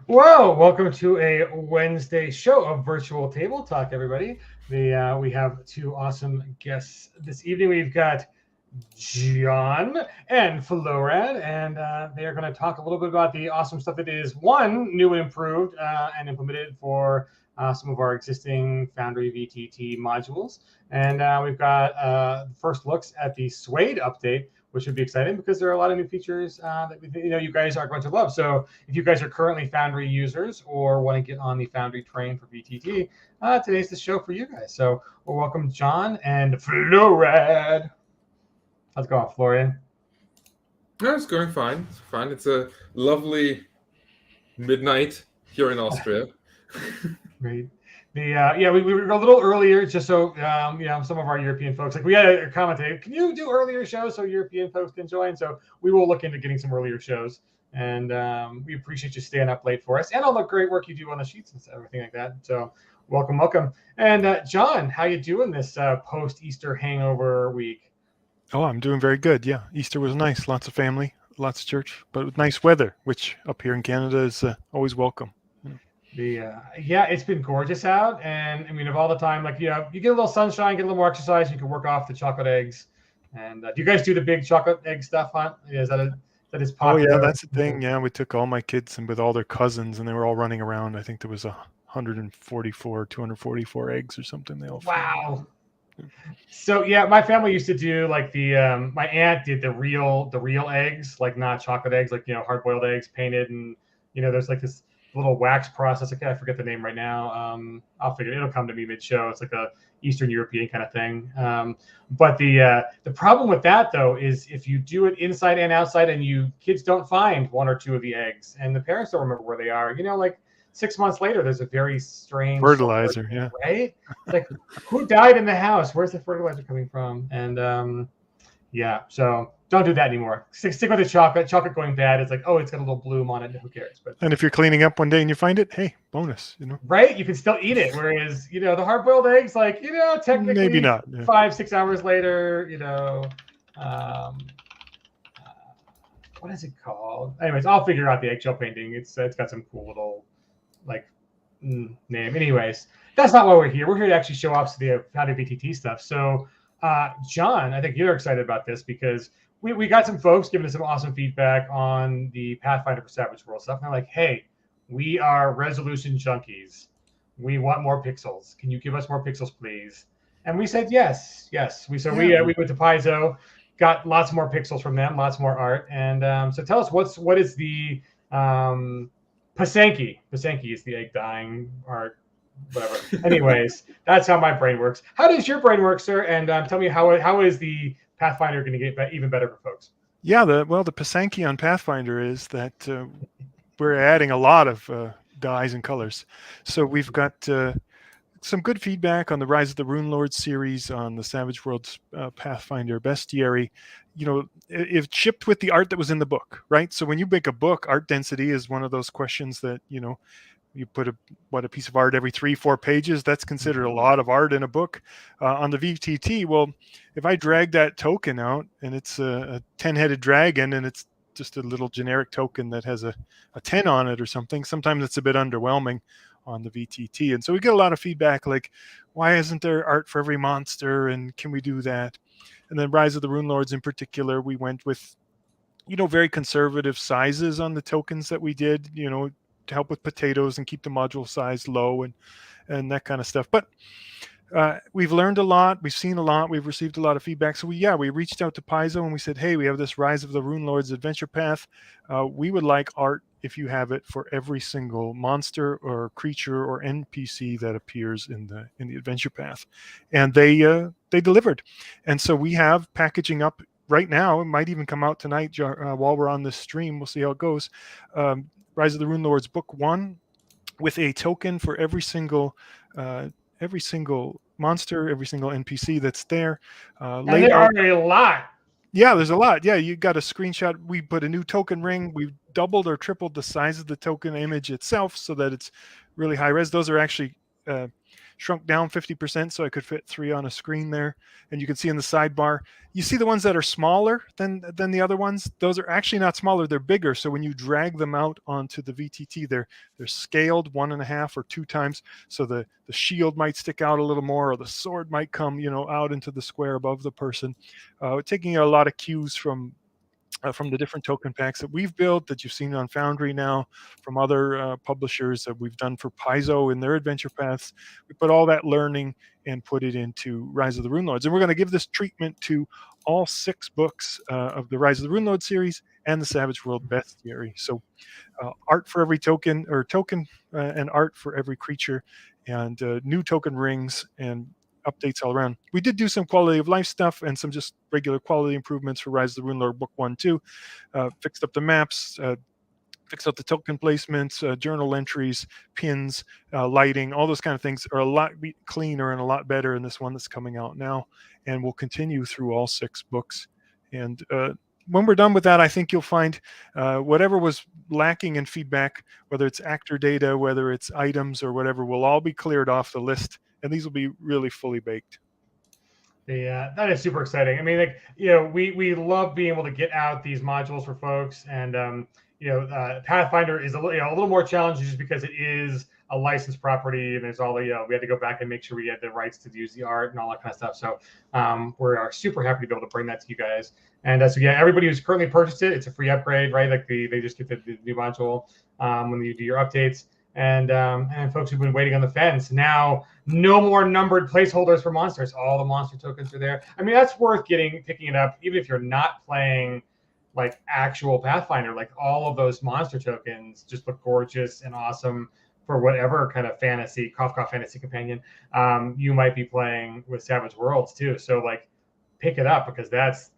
Whoa! Welcome to a Wednesday show of Virtual Table Talk, everybody. We have two awesome guests this evening. We've got John and Florian, and they are going to talk a little bit about the awesome stuff that is one new and improved and implemented for some of our existing Foundry VTT modules. And we've got first looks at the SWADE update, which should be exciting because there are a lot of new features that you guys are going to love. So if you guys are currently Foundry users or want to get on the Foundry train for VTT, today's the show for you guys. So we'll welcome John and Florian. How's it going, Florian? No, it's going fine. It's fine. It's a lovely midnight here in Austria. Great. We were a little earlier just so some of our European folks, like we had a comment today, can you do earlier shows so European folks can join? So we will look into getting some earlier shows, and we appreciate you staying up late for us and all the great work you do on the sheets and everything like that. So welcome. And John, how you doing this post-Easter hangover week? Oh, I'm doing very good. Yeah, Easter was nice. Lots of family, lots of church, but with nice weather, which up here in Canada is always welcome. It's been gorgeous out, and I mean, of all the time, like you get a little sunshine, get a little more exercise, you can work off the chocolate eggs. And do you guys do the big chocolate egg stuff hunt? That is popular? Oh yeah, that's the thing. Yeah, we took all my kids and with all their cousins, and they were all running around. I think there was 244 eggs or something. They all wow. So yeah, my family used to do like the my aunt did the real eggs, like not chocolate eggs, like hard boiled eggs painted, and there's like this little wax process. I forget the name right now. I'll figure it'll come to me mid-show. It's like a Eastern European kind of thing. But the problem with that though is if you do it inside and outside, and kids don't find one or two of the eggs, and the parents don't remember where they are. Like 6 months later, there's a very strange fertilizer. Yeah, right. It's like, who died in the house? Where's the fertilizer coming from? And so don't do that anymore. Stick with the chocolate. Chocolate going bad. It's like, oh, it's got a little bloom on it. Who cares? And if you're cleaning up one day and you find it, hey, bonus. Right? You can still eat it. Whereas the hard-boiled eggs, like technically maybe not. Yeah. 5-6 hours later, what is it called? Anyways, I'll figure out the eggshell painting. It's got some cool little name. Anyways, that's not why we're here. We're here to actually show off the Foundry VTT stuff. So, John, I think you're excited about this because we got some folks giving us some awesome feedback on the Pathfinder for Savage World stuff. And they're like, hey, we are resolution junkies. We want more pixels. Can you give us more pixels, please? And we said yes. We went to Paizo, got lots more pixels from them, lots more art. And so tell us what is the Pasanki. Pasanki is the egg dying art, whatever. Anyways, that's how my brain works. How does your brain work, sir? And tell me how is the Pathfinder going to get even better for folks? Yeah, the Pasanki on Pathfinder is that we're adding a lot of dyes and colors. So we've got some good feedback on the Rise of the Rune Lord series on the Savage Worlds Pathfinder Bestiary. If shipped with the art that was in the book, right? So when you make a book, art density is one of those questions that, you put a piece of art every 3-4 pages. That's considered a lot of art in a book. On the VTT, well, if I drag that token out and it's a 10-headed dragon and it's just a little generic token that has a 10 on it or something, sometimes it's a bit underwhelming on the VTT. And so we get a lot of feedback like, why isn't there art for every monster? And can we do that? And then Rise of the Rune Lords in particular, we went with, very conservative sizes on the tokens that we did, to help with potatoes and keep the module size low and that kind of stuff. But we've learned a lot. We've seen a lot. We've received a lot of feedback. So we reached out to Paizo and we said, hey, we have this Rise of the Rune Lords adventure path. We would like art, if you have it, for every single monster or creature or NPC that appears in the adventure path. And they delivered. And so we have packaging up right now. It might even come out tonight while we're on this stream. We'll see how it goes. Rise of the Rune Lords Book 1 with a token for every single monster, every single NPC that's there. And there are a lot. Yeah, there's a lot. Yeah, you got a screenshot. We put a new token ring. We've doubled or tripled the size of the token image itself so that it's really high res. Those are actually shrunk down 50% so I could fit 3 on a screen there. And you can see in the sidebar, you see the ones that are smaller than the other ones. Those are actually not smaller, they're bigger. So when you drag them out onto the VTT, they're scaled 1.5 or 2 times. So the shield might stick out a little more, or the sword might come, out into the square above the person. Taking a lot of cues from the different token packs that we've built, that you've seen on Foundry now, from other publishers that we've done for Paizo in their adventure paths. We put all that learning and put it into Rise of the Runelords. And we're going to give this treatment to all 6 books of the Rise of the Runelord series and the Savage World Bestiary. So art for every token, or token and art for every creature, and new token rings and updates all around. We did do some quality of life stuff and some just regular quality improvements for Rise of the Runelord Book 1, 2. Fixed up the maps, fixed up the token placements, journal entries, pins, lighting, all those kind of things are a lot cleaner and a lot better in this one that's coming out now, and will continue through all 6 books. And when we're done with that, I think you'll find whatever was lacking in feedback, whether it's actor data, whether it's items or whatever, will all be cleared off the list, and these will be really fully baked. Yeah, that is super exciting. I mean, like, we love being able to get out these modules for folks, and Pathfinder is a little more challenging just because it is a licensed property, and there's all the we had to go back and make sure we had the rights to use the art and all that kind of stuff. So we're super happy to be able to bring that to you guys. And so yeah, everybody who's currently purchased it, it's a free upgrade, right? Like they just get the new module when you do your updates. And folks who've been waiting on the fence, now no more numbered placeholders for monsters. All the monster tokens are there. I mean, that's worth picking it up, even if you're not playing like actual Pathfinder. Like, all of those monster tokens just look gorgeous and awesome for whatever kind of fantasy, cough fantasy companion you might be playing with Savage Worlds too. So like, pick it up, because that's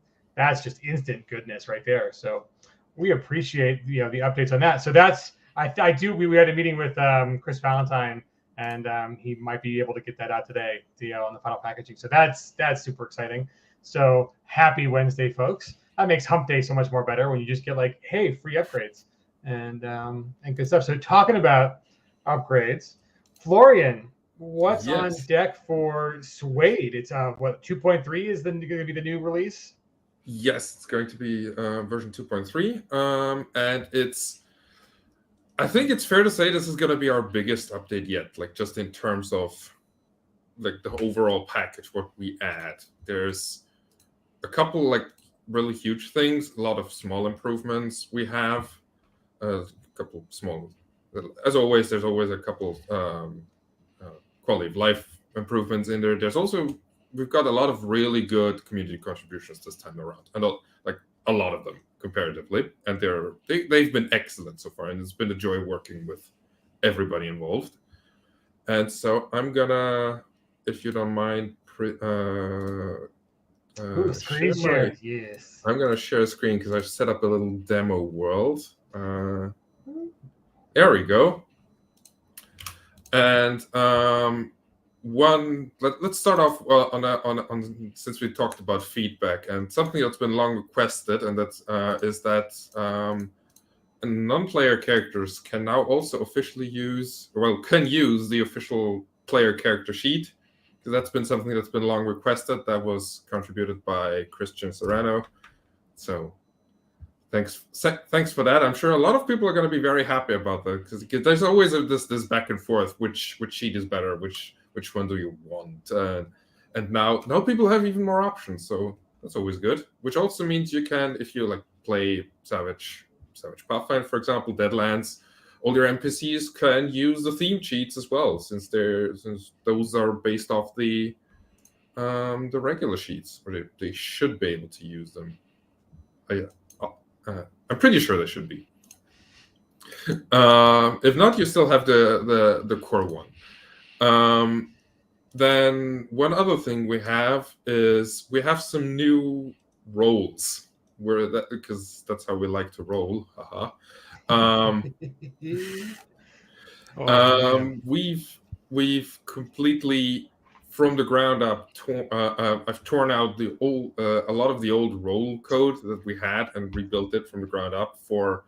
just instant goodness right there. So we appreciate the updates on that. So that's. We had a meeting with Chris Valentine, and he might be able to get that out today, on the final packaging. So that's super exciting. So happy Wednesday, folks. That makes Hump Day so much more better when you just get like, hey, free upgrades and good stuff. So talking about upgrades, Florian, what's on deck for SWADE? It's 2.3 is going to be the new release? Yes, it's going to be version 2.3, and I think it's fair to say this is going to be our biggest update yet, like just in terms of like the overall package, what we add. There's a couple like really huge things, a lot of small improvements we have, a couple small, as always, there's always a couple quality of life improvements in there. We've got a lot of really good community contributions this time around, and a lot of them comparatively, and they've been excellent so far, and it's been a joy working with everybody involved. And so I'm gonna, if you don't mind, screen share. Yes, I'm gonna share a screen because I've set up a little demo world. There we go. And let's start off on since we talked about feedback, and something that's been long requested, and is that non-player characters can now also officially use the official player character sheet, because that's been something that's been long requested. That was contributed by Christian Serrano. So thanks for that. I'm sure a lot of people are going to be very happy about that, because there's always this back and forth, which sheet is better, which one do you want? And now people have even more options, so that's always good. Which also means you can, if you like play Savage Pathfinder, for example, Deadlands, all your NPCs can use the theme cheats as well, since those are based off the regular sheets, or they should be able to use them. I'm pretty sure they should be. If not, you still have the core one. Then one other thing we have is we have some new roles, because that's how we like to roll. We've completely from the ground up. I've torn out a lot of the old role code that we had and rebuilt it from the ground up for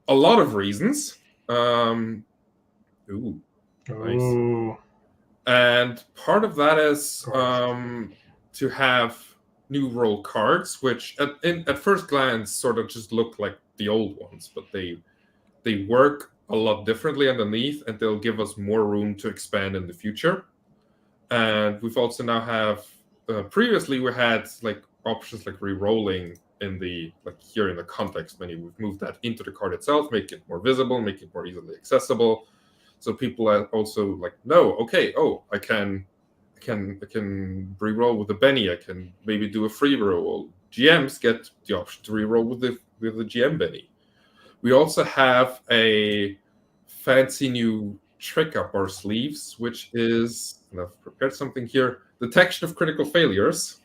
a lot of reasons. Nice. And part of that is to have new role cards, which at first glance sort of just look like the old ones, but they work a lot differently underneath, and they'll give us more room to expand in the future. And we've also now have previously we had like options like re-rolling in the here in the context menu. We've moved that into the card itself, make it more visible, make it more easily accessible, so people are also like, no, okay, oh, I can re-roll with the Benny. I can maybe do a free roll. GMs get the option to re-roll with the GM Benny. We also have a fancy new trick up our sleeves, which is, and I've prepared something here, detection of critical failures,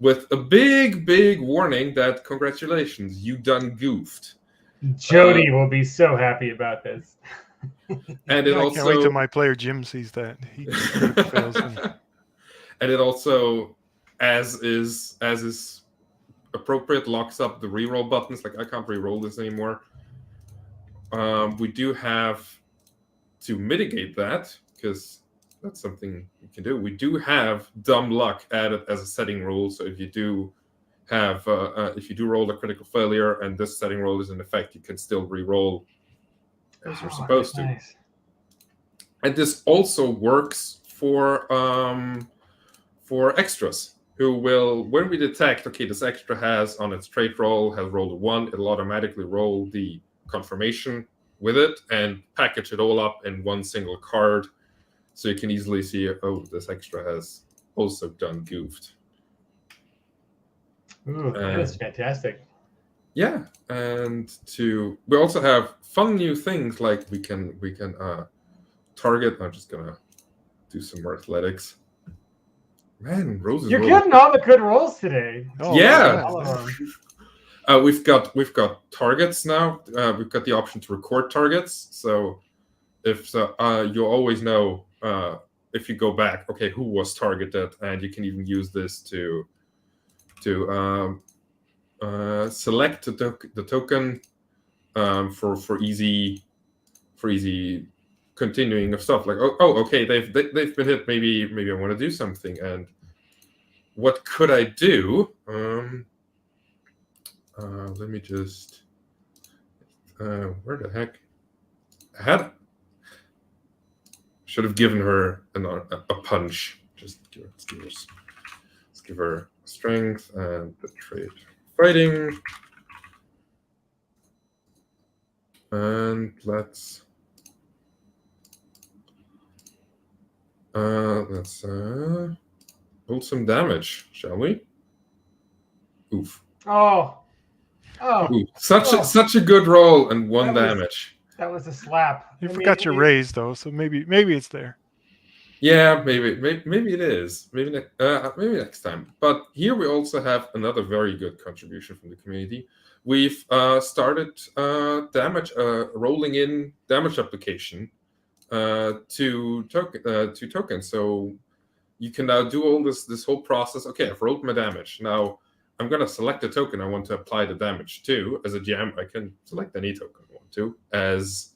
with a big warning that congratulations, you done goofed. Jody will be so happy about this. And it I also can't wait till my player Jim sees that. He fails me. And it also, as is appropriate, locks up the reroll buttons. Like, I can't reroll this anymore. We do have to mitigate that, because that's something we can do. We do have dumb luck added as a setting rule. So if you do have if you do roll a critical failure and this setting rule is in effect, you can still re-roll as you're supposed to. Nice. And this also works for extras, who will, when we detect, okay, this extra has on its trait roll has rolled a 1, it'll automatically roll the confirmation with it and package it all up in one single card, so you can easily see, oh, this extra has also done goofed. Ooh, that's fantastic. Yeah, and we also have fun new things, like we can target. I'm just gonna do some more athletics. Man, Rose is You're getting all the good rolls today. Oh, yeah. All of them. We've got targets now. We've got the option to record targets. So you always know if you go back, okay, who was targeted, and you can even use this to select the token for easy continuing of stuff. Like, oh, okay, they've been hit. Maybe I want to do something. And what could I do? Let me just. Where the heck? Should have given her a punch. Just let's give her strength and the trait fighting, and let's roll some damage, shall we? Oof. Oh. Ooh, such a good roll and 1 damage. That was a slap. You forgot your raise though, so maybe it's there. Yeah, maybe it is. Maybe next time. But here we also have another very good contribution from the community. We've started rolling in damage application to tokens. So you can now do all this whole process. Okay, I've rolled my damage. Now I'm going to select a token I want to apply the damage to. As a GM, I can select any token I want to. As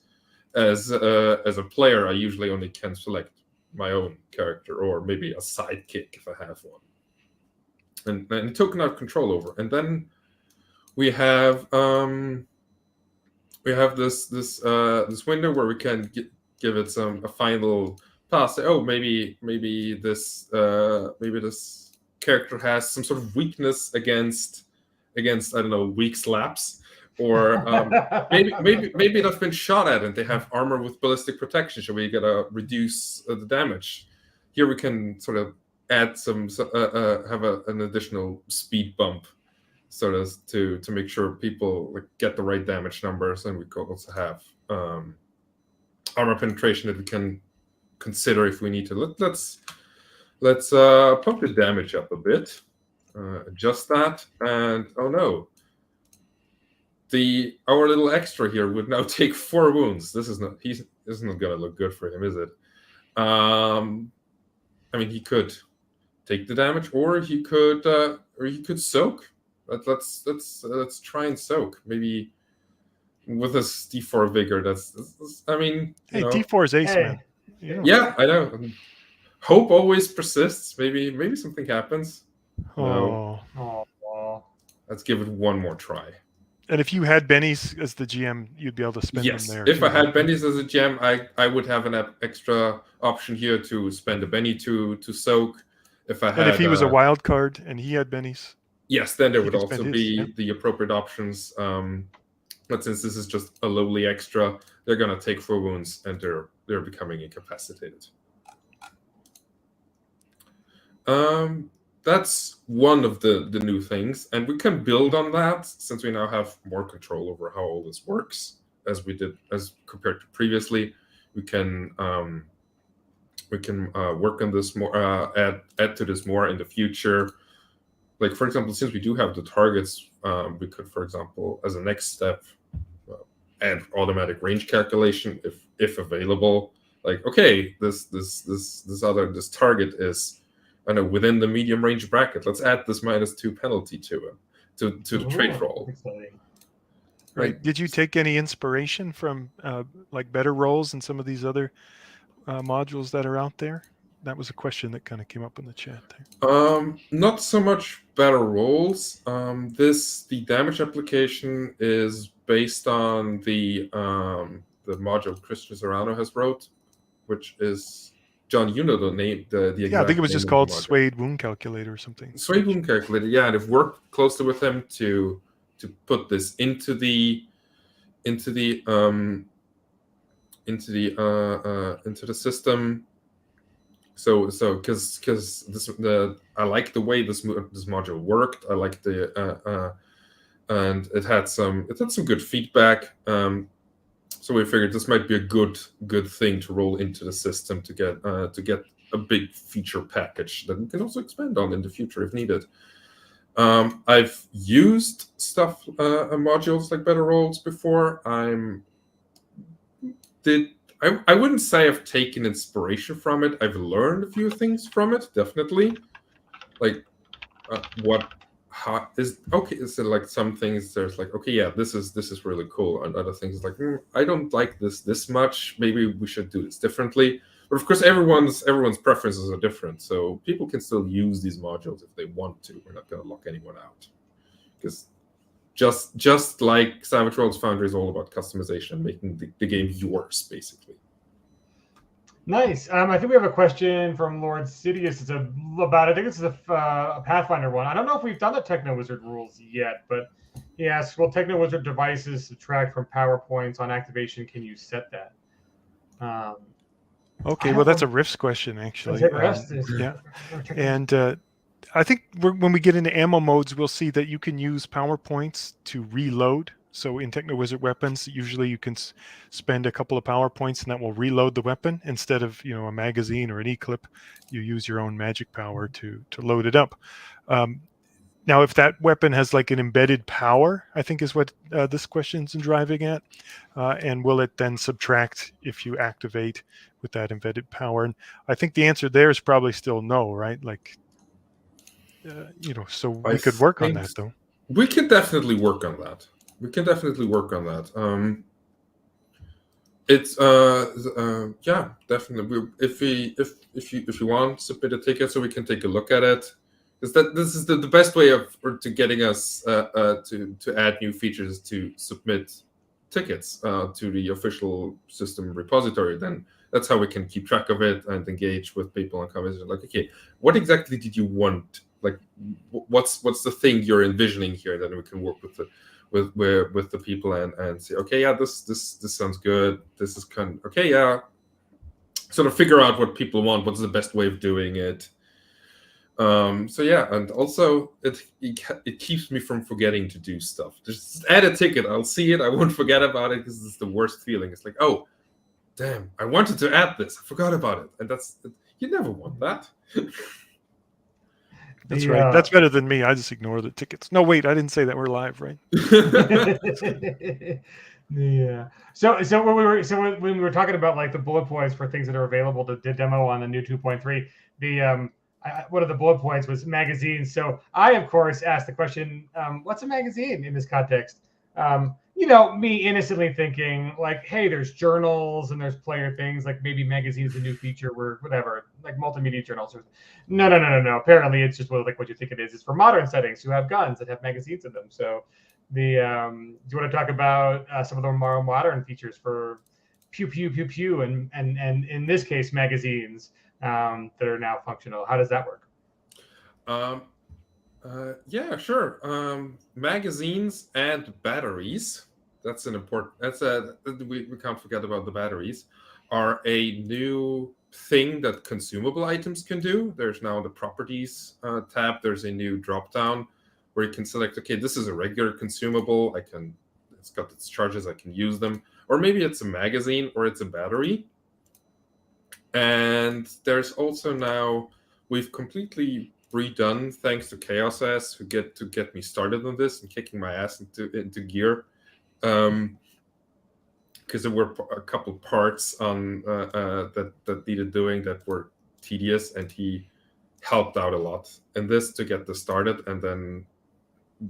a player, I usually only can select my own character, or maybe a sidekick if I have one, and a token I have control over. And then we have this window where we can give it a final pass. Say, oh, maybe this character has some sort of weakness against I don't know, weak slaps. Or maybe they've been shot at and they have armor with ballistic protection, so we gotta reduce the damage. Here we can sort of add some have an additional speed bump, sort of to make sure people get the right damage numbers, and we could also have armor penetration that we can consider if we need to. Let's pump the damage up a bit, adjust that, and oh no. Our little extra here would now take 4 wounds. This is not going to look good for him, is it? I mean, he could take the damage, or he could soak. Let's try and soak. Maybe with his D4 vigor. I mean, hey, D4 is ace, man. Yeah, I know. Hope always persists. Maybe something happens. Oh. Oh. Let's give it one more try. And if you had bennies as the GM, you'd be able to spend them there. If I had bennies as a GM, I would have an extra option here to spend a benny to soak. If I had, and if he was a wild card and he had bennies, yes, then there would also be the appropriate options. But since this is just a lowly extra, they're gonna take 4 wounds and they're becoming incapacitated. That's one of the new things, and we can build on that since we now have more control over how all this works as compared to previously. We can work on this more, add to this more in the future. Like, for example, since we do have the targets, we could, for example, as a next step, add automatic range calculation if available. Like, okay, this target is, I know, within the medium range bracket. Let's add this -2 penalty to it, to the trait roll. Right. Did you take any inspiration from like better rolls and some of these other modules that are out there? That was a question that kind of came up in the chat there. Not so much better rolls. The damage application is based on the module Christian Serrano has wrote, which is, John, you know the name, the exact I think it was just called module. SWADE Wound Calculator or something. SWADE Wound Calculator, yeah, and I've worked closely with him to put this into the system. So because I like the way this module worked. I like and it had some good feedback. So we figured this might be a good thing to roll into the system to get a big feature package that we can also expand on in the future if needed. I've used modules like Better Rolls before. I wouldn't say I've taken inspiration from it. I've learned a few things from it, definitely. Like so like some things there's like, okay, yeah, this is really cool, and other things like, I don't like this much. Maybe we should do this differently. But of course, everyone's preferences are different, so people can still use these modules if they want to. We're not going to lock anyone out, because just like Savage Worlds, Foundry is all about customization and making the game yours, basically. Nice. I think we have a question from Lord Sidious. It's about, I think this is a Pathfinder one. I don't know if we've done the Techno Wizard rules yet, but he asks, will Techno Wizard devices subtract from PowerPoints on activation? Can you set that? Okay, well, that's a Rifts question, actually. Yeah. And I think when we get into ammo modes, we'll see that you can use PowerPoints to reload. So in Techno Wizard weapons, usually you can spend a couple of PowerPoints and that will reload the weapon. Instead of, a magazine or an e-clip, you use your own magic power to load it up. Now, if that weapon has like an embedded power, I think is what this question's driving at. And will it then subtract if you activate with that embedded power? And I think the answer there is probably still no, right? Like, so we could work on that, though. We can definitely work on that. It's yeah, definitely. If you want, submit a ticket so we can take a look at it. Because this is the best way to getting us to add new features, to submit tickets to the official system repository. Then that's how we can keep track of it and engage with people and conversations. Like, okay, what exactly did you want? Like, what's the thing you're envisioning here? Then we can work with the people and say, okay, yeah, this sounds good. This is kind of, okay, yeah. Sort of figure out what people want. What's the best way of doing it? So yeah, and also it keeps me from forgetting to do stuff. Just add a ticket. I'll see it. I won't forget about it, because it's the worst feeling. It's like, oh, damn, I wanted to add this. I forgot about it. And you never want that. That's right. That's better than me. I just ignore the tickets. No, wait, I didn't say that. We're live, right? Yeah. So when we were talking about like the bullet points for things that are available to demo on the new 2.3, one of the bullet points was magazines. So I, of course, asked the question, what's a magazine in this context? me innocently thinking like, hey, there's journals and there's player things, like maybe magazines, a new feature where whatever, like multimedia journals. No. Apparently it's just what you think it is. It's for modern settings who have guns that have magazines in them. So do you want to talk about some of the more modern features for pew pew pew pew and in this case magazines that are now functional? How does that work? Yeah, sure. Magazines and batteries. That's an important. We can't forget about the batteries. Are a new thing that consumable items can do. There's now the properties tab. There's a new drop down where you can select. Okay, this is a regular consumable. It's got its charges. I can use them. Or maybe it's a magazine or it's a battery. And there's also now we've completely redone, thanks to Chaos S, who get me started on this and kicking my ass into gear, because there were a couple parts on that needed doing that were tedious, and he helped out a lot in this to get this started, and then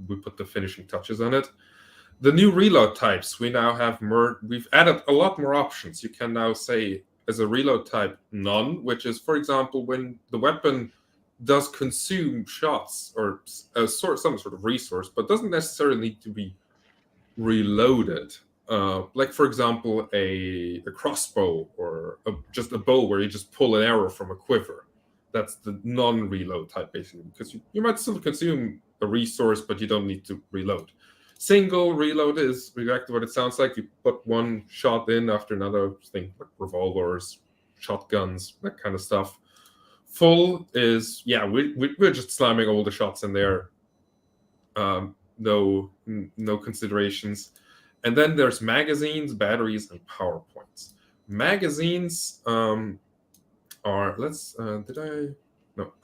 we put the finishing touches on it. The new reload types, we now have we've added a lot more options. You can now say as a reload type none, which is, for example, when the weapon does consume shots or some sort of resource, but doesn't necessarily need to be reloaded. Like, for example, a crossbow or just a bow where you just pull an arrow from a quiver. That's the non-reload type, basically, because you might still consume a resource, but you don't need to reload. Single reload is exactly what it sounds like. You put one shot in after another thing, like revolvers, shotguns, that kind of stuff. Full is, we're just slamming all the shots in there. No considerations. And then there's magazines, batteries, and power points. Magazines are,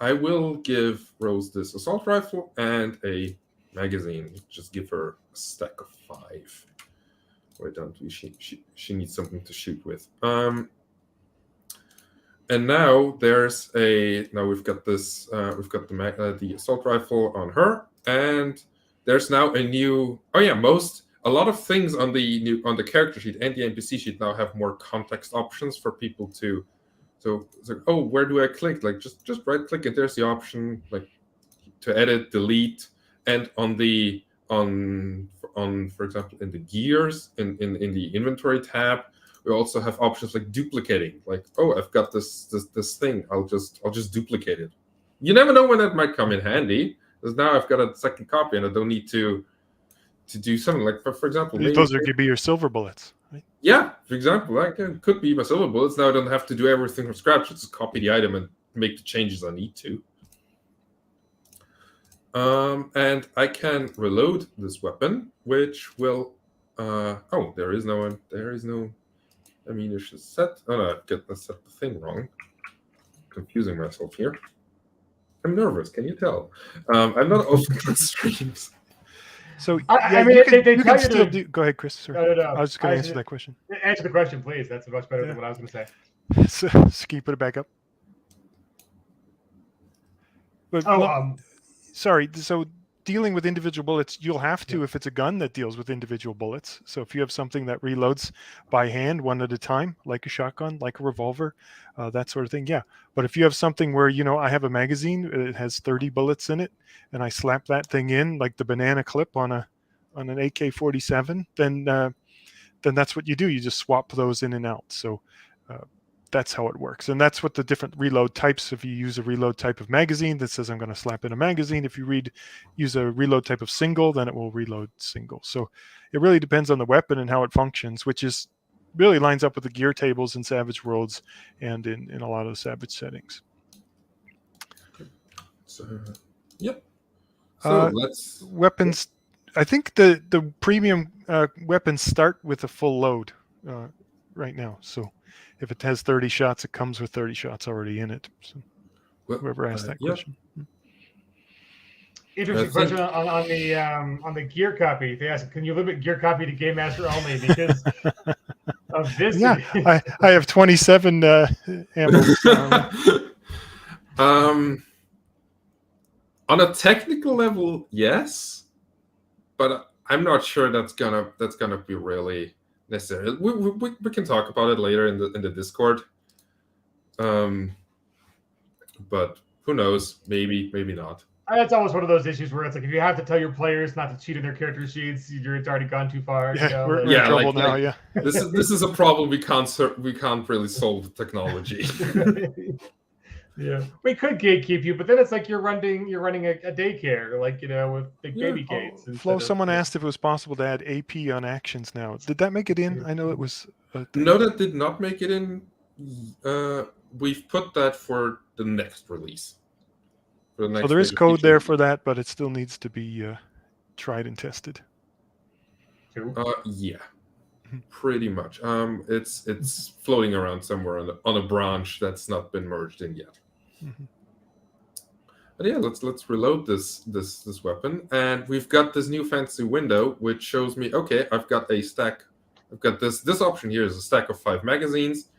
I will give Rose this assault rifle and a magazine. Just give her a stack of 5. Why don't we? She needs something to shoot with. And now we've got this. We've got the assault rifle on her, and there's now a new. A lot of things on the character sheet and the NPC sheet now have more context options for people to. So it's like, oh, where do I click? Like just right click and there's the option like to edit, delete, and on for example in the gears in the inventory tab. We also have options like duplicating, like, oh, I've got this thing. I'll just duplicate it. You never know when that might come in handy, because now I've got a second copy and I don't need to do something like, for example, those could be your silver bullets, right? Yeah, for example, could be my silver bullets. Now I don't have to do everything from scratch. I just copy the item and make the changes I need to. And I can reload this weapon, which will. There is no ammunition set. Oh no, I set the thing wrong. Confusing myself here. I'm nervous. Can you tell? I'm not often on streams. So they can still do. Go ahead, Chris. Sorry. No. I was just going to answer that question. Answer the question, please. That's much better than what I was going to say. So can you put it back up? But, sorry. So dealing with individual bullets, you'll have to if it's a gun that deals with individual bullets. So if you have something that reloads by hand one at a time, like a shotgun, like a revolver, that sort of thing, yeah. But if you have something where, I have a magazine, it has 30 bullets in it, and I slap that thing in like the banana clip on an AK-47, then that's what you do. You just swap those in and out. So that's how it works. And that's what the different reload types, if you use a reload type of magazine that says I'm going to slap in a magazine, if you use a reload type of single, then it will reload single. So it really depends on the weapon and how it functions, which is really lines up with the gear tables in Savage Worlds and in a lot of the Savage settings. So, yep. So let's weapons. I think the premium weapons start with a full load right now. So if it has 30 shots, it comes with 30 shots already in it. So whoever asked that question. Interesting question on the gear copy. They asked, can you limit gear copy to Game Master only because of this? Yeah, I have 27 ammo. On a technical level, yes, but I'm not sure that's gonna be really necessary. We can talk about it later in the Discord. But who knows? Maybe not. That's always one of those issues where it's like if you have to tell your players not to cheat in their character sheets, it's already gone too far. Yeah, You know? we're in Yeah, trouble like- now. like- Yeah. This is a problem we can't really solve with technology. Yeah, we could gatekeep you, but then it's like you're running a daycare, like with big baby gates. Flo, someone asked if it was possible to add AP on actions now. Did that make it in? I know it was. No, that did not make it in. We've put that for the next release. For the next So there is beta code feature. there for that, but it still needs to be tried and tested. Yeah, pretty much. It's floating around somewhere on a branch that's not been merged in yet. Mhm. But yeah, let's reload this weapon, and we've got this new fancy window which shows me, okay, I've got a stack. I've got this option here is a stack of 5 magazines,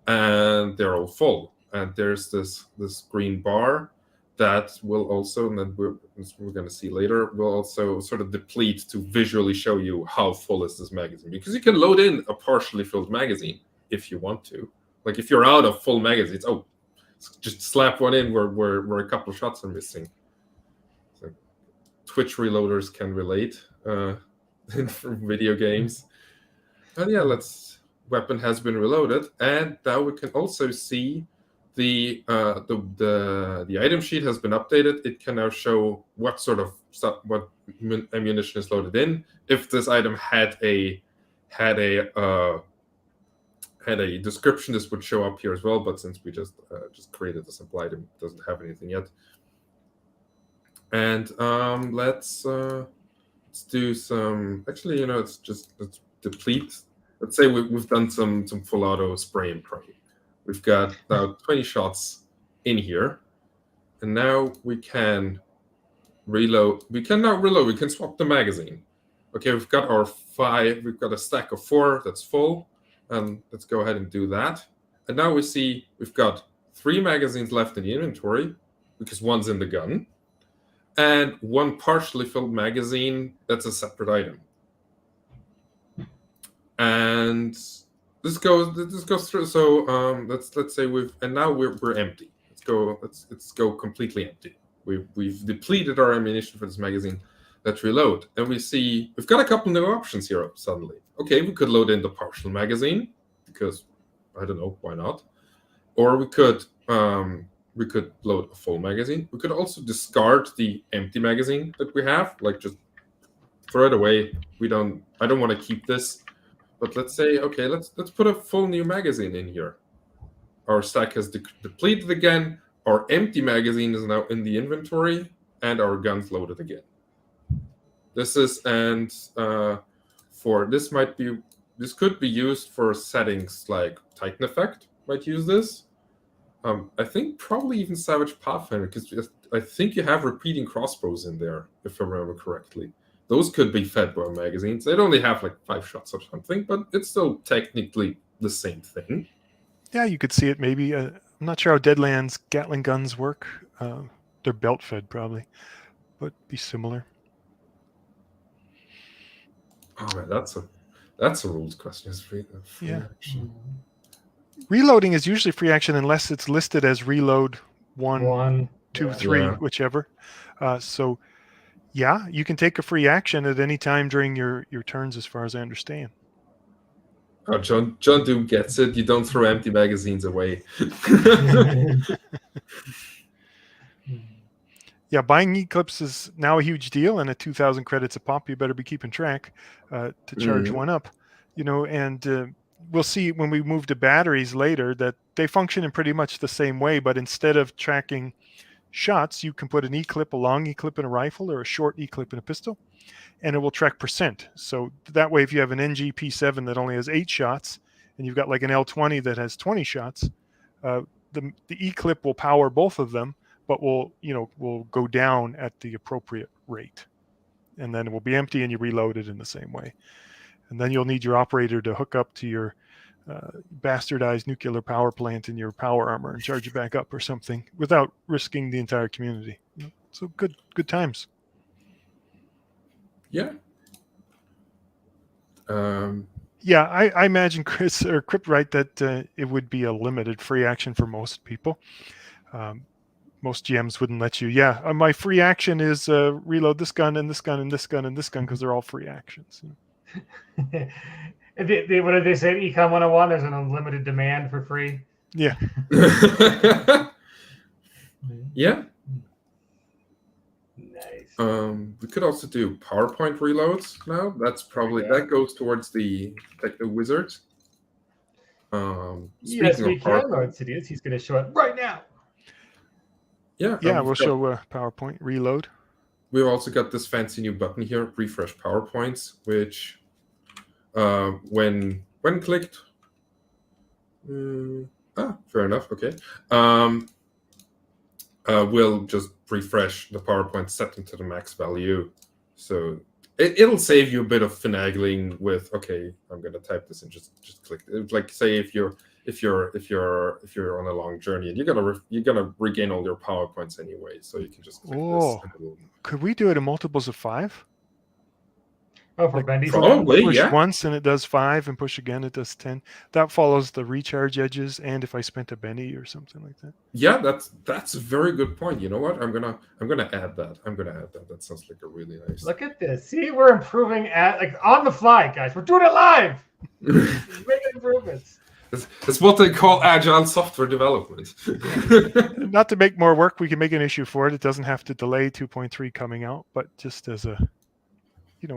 and they're all full. And there's this green bar that will also, and then we're going to see later, will also sort of deplete to visually show you how full is this magazine, because you can load in a partially filled magazine if you want to. Like if you're out of full magazines, just slap one in where a couple shots are missing. So Twitch reloaders can relate from video games. And yeah, weapon has been reloaded, and now we can also see the item sheet has been updated. It can now show what sort of stuff, what ammunition is loaded in. If this item had a description, this would show up here as well. But since we just created a simple item, it doesn't have anything yet. And let's do some. Actually, let's deplete. Let's say we've done some full auto spray and pray. We've got now 20 shots in here, and now we can reload. We can now reload. We can swap the magazine. Okay, we've got our 5. We've got a stack of 4 that's full, and let's go ahead and do that. And now we see we've got 3 magazines left in the inventory because one's in the gun, and 1 partially filled magazine that's a separate item. And this goes through. So let's say now we're empty. Let's go completely empty. We've depleted our ammunition for this magazine. Let's reload, and we see we've got a couple new options here suddenly. Okay, we could load in the partial magazine because I don't know, why not? Or we could load a full magazine. We could also discard the empty magazine that we have, like just throw it away. I don't want to keep this. But let's say, okay, let's put a full new magazine in here. Our stack has depleted again. Our empty magazine is now in the inventory, and our gun's loaded again. This could be used for settings like Titan Effect. Might use this. I think probably even Savage Pathfinder, because I think you have repeating crossbows in there, if I remember correctly. Those could be fed by magazines. They'd only have like 5 shots or something, but it's still technically the same thing. Yeah, you could see it maybe. I'm not sure how Deadlands Gatling guns work. They're belt fed probably, but be similar. Oh man, that's a rules question. It's free action. Reloading is usually free action unless it's listed as reload 1, 2, 3, whichever. So yeah, you can take a free action at any time during your turns, as far as I understand. Oh, John Doom gets it. You don't throw empty magazines away. Yeah, buying Eclipse is now a huge deal, and at 2,000 credits a pop, you better be keeping track to charge one up. And we'll see when we move to batteries later that they function in pretty much the same way, but instead of tracking shots, you can put an E-clip, a long E-clip in a rifle, or a short E-clip in a pistol, and it will track percent. So that way, if you have an NG P7 that only has 8 shots, and you've got like an L20 that has 20 shots, the E-clip will power both of them, but will go down at the appropriate rate, and then it will be empty, and you reload it in the same way. And then you'll need your operator to hook up to your bastardized nuclear power plant in your power armor and charge it back up or something without risking the entire community. So good times. Yeah. Yeah, I imagine Chris or Crypt right that it would be a limited free action for most people. Most GMs wouldn't let you. Yeah, my free action is reload this gun and this gun and this gun and this gun because they're all free actions. What did they say at Econ 101? There's an unlimited demand for free. Yeah. Yeah. Nice. We could also do PowerPoint reloads now. That's probably that goes towards the Techno Wizard. Yes, we can, Lord Sidious. He's going to show it right now. Yeah. Yeah, we'll show PowerPoint reload. We've also got this fancy new button here, refresh PowerPoints, which when clicked, fair enough. Okay. Will just refresh the PowerPoint set into the max value. So it'll save you a bit of finagling with, okay, I'm gonna type this and just click. It's like, say if you're on a long journey and you're gonna regain all your PowerPoints anyway, so you can just click this. Could we do it in multiples of 5? Oh, for bendy. Probably, push yeah. Once and it does 5, and push again it does 10. That follows the recharge edges, and if I spent a Benny or something like that. Yeah, that's a very good point. You know what? I'm gonna add that. That sounds like a really nice. Look at this. See, we're improving on the fly, guys. We're doing it live. Making improvements. It's what they call agile software development. Not to make more work, we can make an issue for it. It doesn't have to delay 2.3 coming out, but just as a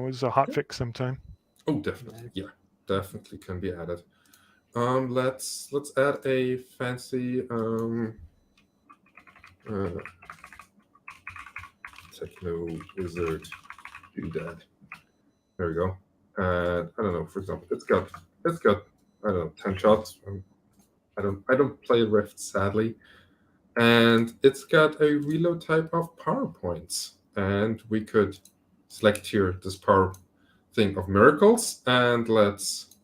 as a hot fix sometime. Oh, definitely. Yeah, definitely can be added. Let's add a fancy Techno Wizard doodad. There we go. I don't know. For example, it's got I don't know 10 shots. I don't play Rift, sadly, and it's got a reload type of PowerPoints, and we could select here this power thing of miracles, and let's.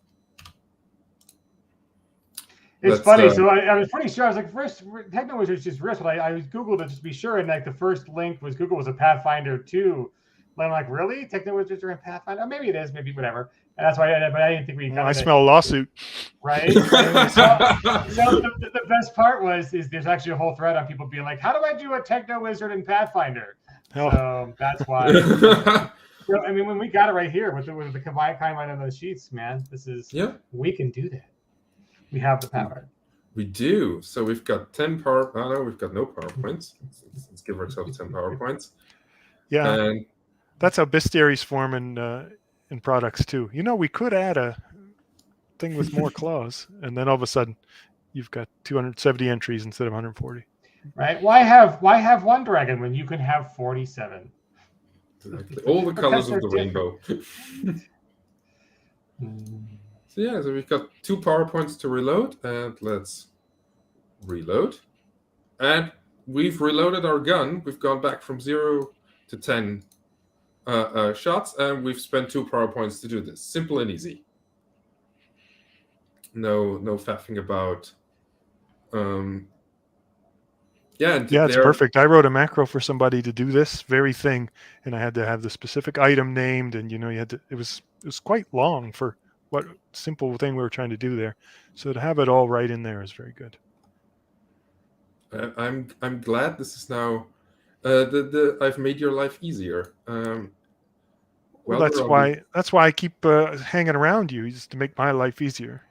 It's funny. So I was pretty sure. I was like, first Techno Wizard's just Rift, but I Googled it just to be sure, and like the first link was Google was a Pathfinder 2. And I'm like, really? Techno Wizards are in Pathfinder? Oh, maybe it is, maybe whatever. And that's why. But I didn't think we. I smell a lawsuit. Right. So the best part is there's actually a whole thread on people being like, how do I do a Techno Wizard in Pathfinder? So that's why. I mean, when we got it right here with the combined on those sheets, man, we can do that. We have the power. We do. So we've got 10 power. Oh no, we've got no PowerPoints. Let's give ourselves 10 PowerPoints. Yeah, and that's how bestiaries form in products too. We could add a thing with more clause, and then all of a sudden, you've got 270 entries instead of 140. Right? Why have one dragon when you can have 47? Exactly. All the colors of the rainbow. So we've got 2 PowerPoints to reload, and let's reload. And we've reloaded our gun. We've gone back from 0 to 10 shots, and we've spent 2 PowerPoints to do this. Simple and easy. No faffing about. It's perfect. I wrote a macro for somebody to do this very thing, and I had to have the specific item named, and you had to. It was quite long for what simple thing we were trying to do there. So to have it all right in there is very good. I'm glad this is now. I've made your life easier. Well, that's why I keep hanging around you, just to make my life easier.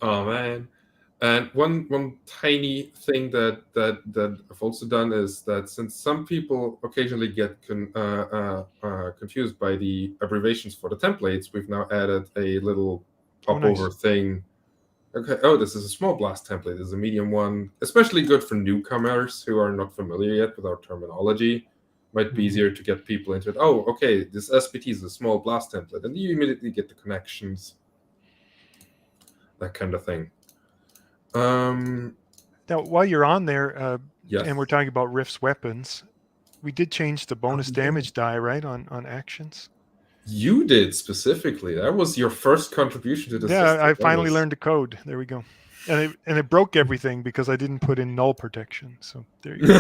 Oh man. And one tiny thing that I've also done is that since some people occasionally get confused by the abbreviations for the templates, we've now added a little popover thing. Okay. Oh, this is a small blast template. This is a medium one, especially good for newcomers who are not familiar yet with our terminology. Might be easier to get people into it. Oh, okay. This SPT is a small blast template, and you immediately get the connections. That kind of thing. Now, while you're on there, yes. And we're talking about Rift's weapons, we did change the bonus damage die, right, on actions? You did specifically. That was your first contribution to the system. I finally learned the code. There we go. And it broke everything because I didn't put in null protection. So there you go.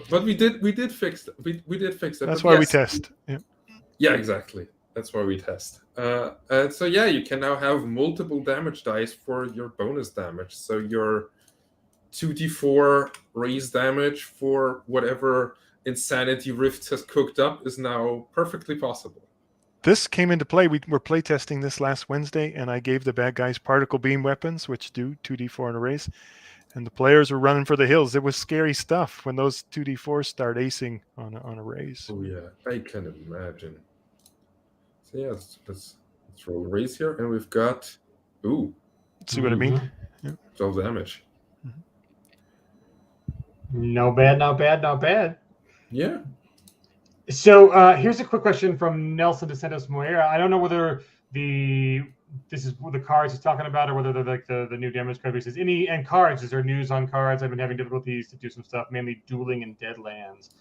but we did fix that. We did fix that. That's but why yes. we test. Yeah. Yeah, exactly. That's why we test. And so yeah, you can now have multiple damage dice for your bonus damage. So your 2d4 raise damage for whatever Insanity Rift has cooked up is now perfectly possible. This came into play. We were playtesting this last Wednesday, and I gave the bad guys particle beam weapons, which do 2d4 in a raise, and the players were running for the hills. It was scary stuff when those 2d4s start acing on a raise. Oh yeah, I can imagine. So yeah, let's roll a raise here, and we've got See what I mean? Yeah. 12 damage. No bad, not bad, not bad. Yeah. So here's a quick question from Nelson de Santos Moreira. I don't know whether this is what the cards he's talking about, or whether they're like the new damage card. He says cards. Is there news on cards? I've been having difficulties to do some stuff, mainly dueling and Deadlands.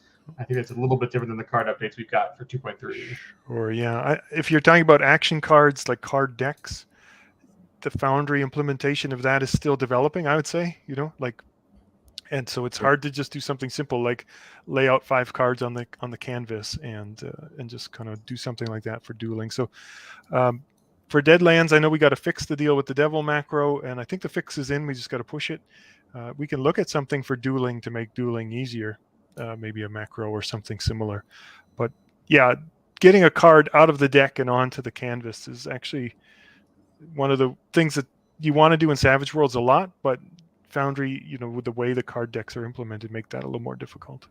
I think that's a little bit different than the card updates we've got for 2.3. Or yeah, if you're talking about action cards like card decks, the Foundry implementation of that is still developing. I would say, and so it's hard to just do something simple like lay out 5 cards on the canvas and just kind of do something like that for dueling. So for Deadlands, I know we got to fix the deal with the Devil macro, and I think the fix is in. We just got to push it. We can look at something for dueling to make dueling easier, maybe a macro or something similar. But yeah, getting a card out of the deck and onto the canvas is actually one of the things that you want to do in Savage Worlds a lot, but Foundry, with the way the card decks are implemented, make that a little more difficult.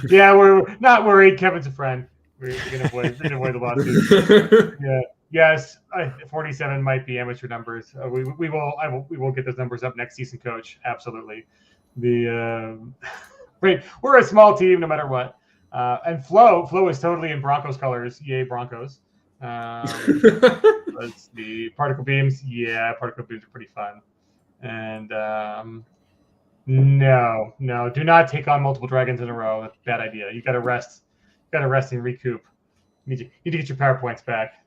Yeah, we're not worried. Kevin's a friend. We're gonna avoid the lawsuit. Yeah. Yes, 47 might be amateur numbers. We will get those numbers up next season, Coach. Absolutely. We're a small team, no matter what. And Flo is totally in Broncos colors. Yay, Broncos. Let's see. Particle beams. Yeah, particle beams are pretty fun. And no, do not take on multiple dragons in a row. That's a bad idea. You got to rest. And recoup. You need to get your power points back.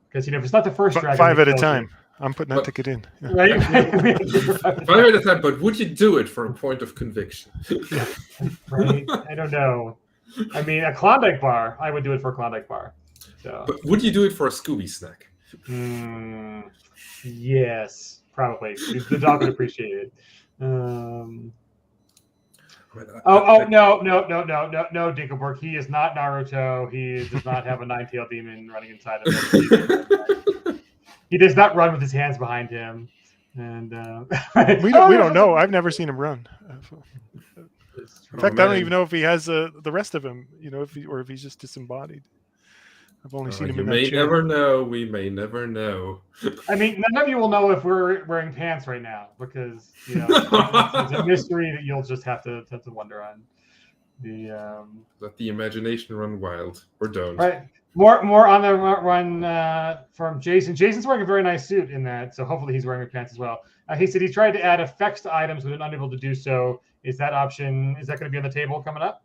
Because if it's not the first dragon, 5 at a time. I'm putting that ticket in. Yeah. Right? 5 at a time, but would you do it for a point of conviction? Right? I don't know. I mean, a Klondike bar. I would do it for a Klondike bar. So. But would you do it for a Scooby snack? Yes, probably. The dog would appreciate it. No, Dinkelberg. He is not Naruto. He does not have a 9-tailed demon running inside of him. He does not run with his hands behind him. And we don't know. I've never seen him run. In fact, I don't even know if he has the rest of him. If he's just disembodied. I've only seen him in that chair. We may never know. We may never know. I mean, none of you will know if we're wearing pants right now because it's a mystery that you'll just have to wonder on. Let the imagination run wild, or don't. Right. More on the run from Jason. Jason's wearing a very nice suit in that, so hopefully he's wearing pants as well. He said he tried to add effects to items but unable to do so. Is that going to be on the table coming up?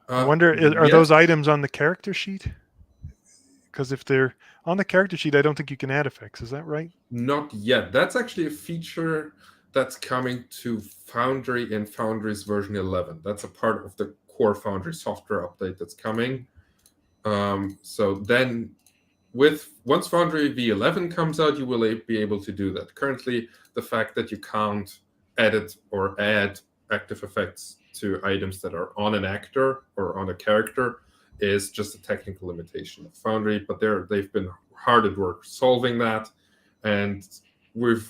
I wonder, are those items on the character sheet? Because if they're on the character sheet, I don't think you can add effects. Is that right? Not yet. That's actually a feature that's coming to Foundry in Foundry's version 11. That's a part of the core Foundry software update that's coming. So then once Foundry V11 comes out, you will be able to do that. Currently, the fact that you can't edit or add active effects to items that are on an actor or on a character is just a technical limitation of Foundry, but they've been hard at work solving that, and we're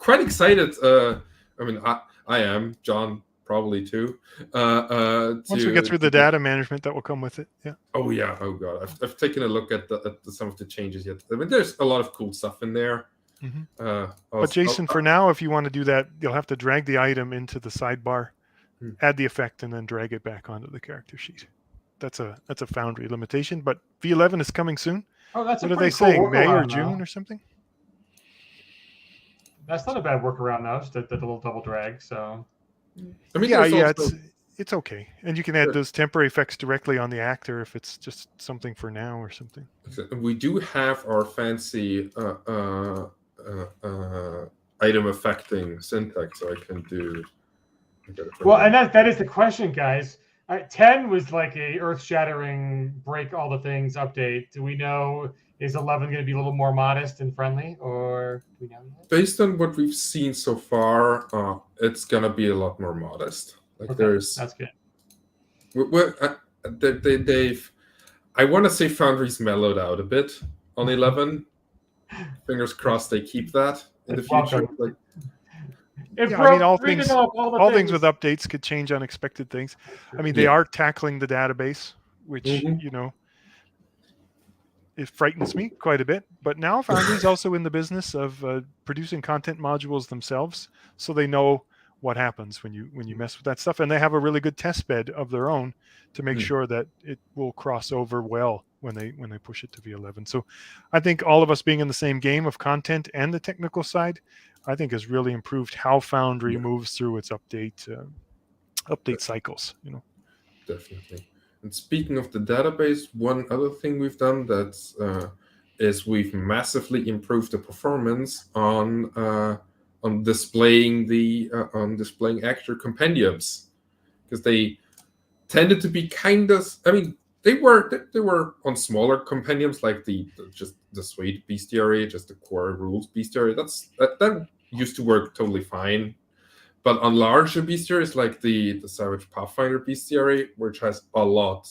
quite excited. I mean, I am, John probably too. Once we get through the data management that will come with it, yeah. Oh yeah, oh god, I've taken a look at some of the changes yet. I mean, there's a lot of cool stuff in there. Mm-hmm. But Jason, for now, if you want to do that, you'll have to drag the item into the sidebar, add the effect, and then drag it back onto the character sheet. That's a Foundry limitation, but V11 is coming soon. Oh, that's what are they saying? May or June or something? That's not a bad workaround though. Just the little double drag. So, I mean, it's okay. And you can add those temporary effects directly on the actor if it's just something for now or something. We do have our fancy item affecting syntax, so I can do. Well, and that is the question, guys. 10 was like a earth-shattering, break all the things update. Do we know, is 11 going to be a little more modest and friendly, or do we know yet? Based on what we've seen so far, it's going to be a lot more modest. Like that's good. They've. I want to say Foundry's mellowed out a bit on 11. Fingers crossed they keep that in the future. Like, I mean, all things with updates could change unexpected things. I mean, they are tackling the database, which, you know, it frightens me quite a bit. But now Foundry's also in the business of producing content modules themselves, so they know what happens when you mess with that stuff, and they have a really good test bed of their own to make sure that it will cross over well when they push it to V11. So I think all of us being in the same game of content and the technical side, I think has really improved how Foundry moves through its update cycles. You know, definitely. And speaking of the database, one other thing we've done is we've massively improved the performance on displaying actor compendiums, because they tended to be kind of. I mean, they were on smaller compendiums like the SWADE bestiary, just the core rules bestiary. That used to work totally fine. But on larger bestiaries like the Savage Pathfinder bestiary, which has a lot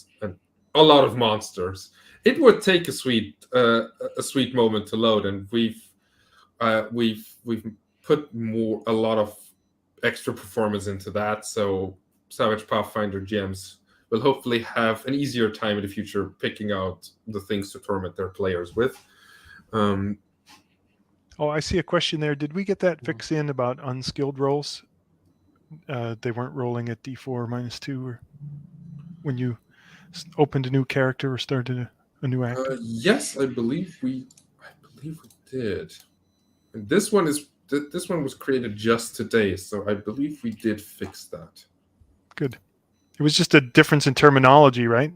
of monsters, it would take a sweet moment to load, and we've put a lot of extra performance into that. So Savage Pathfinder GMs will hopefully have an easier time in the future picking out the things to torment their players with. I see a question there. Did we get that fix in about unskilled rolls? They weren't rolling at D4 -2, or when you opened a new character or started a new actor? Yes, I believe we did. And this one was created just today, so I believe we did fix that. Good. It was just a difference in terminology, right?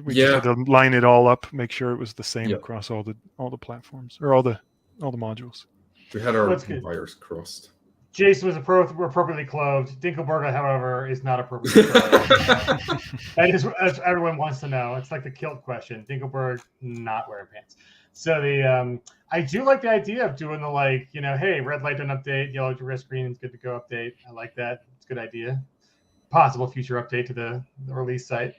We just had to line it all up, make sure it was the same across all the platforms or all the modules. We had our wires crossed. Jason was appropriately clothed. Dinkelberg, however, is not appropriately clothed. That is, as everyone wants to know. It's like the kilt question. Dinkelberg not wearing pants. So I do like the idea of doing the hey, red light don't update, yellow to risk green is good to go update. I like that. It's a good idea. Possible future update to the release site.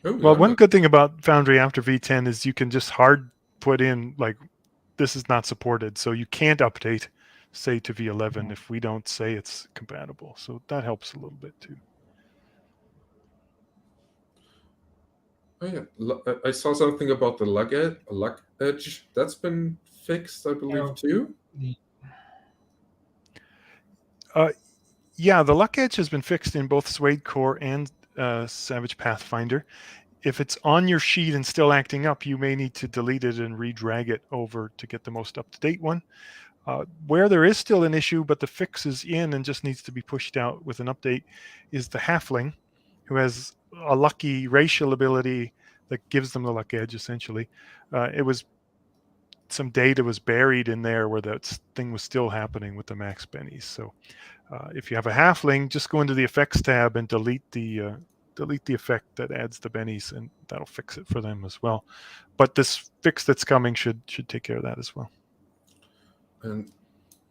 Well, one good thing about Foundry after V10 is you can just hard put in this is not supported, so you can't update, say, to V11 if we don't say it's compatible. So that helps a little bit too. Oh yeah, I saw something about the luck edge. That's been fixed, I believe, too. Yeah, the luck edge has been fixed in both SWADE Core and Savage Pathfinder. If it's on your sheet and still acting up, you may need to delete it and redrag it over to get the most up-to-date one. Where there is still an issue, but the fix is in and just needs to be pushed out with an update, is the Halfling, who has a lucky racial ability that gives them the luck edge, essentially. Some data was buried in there where that thing was still happening with the max bennies. So if you have a Halfling, just go into the effects tab and delete the effect that adds the bennies, and that'll fix it for them as well. But this fix that's coming should take care of that as well. And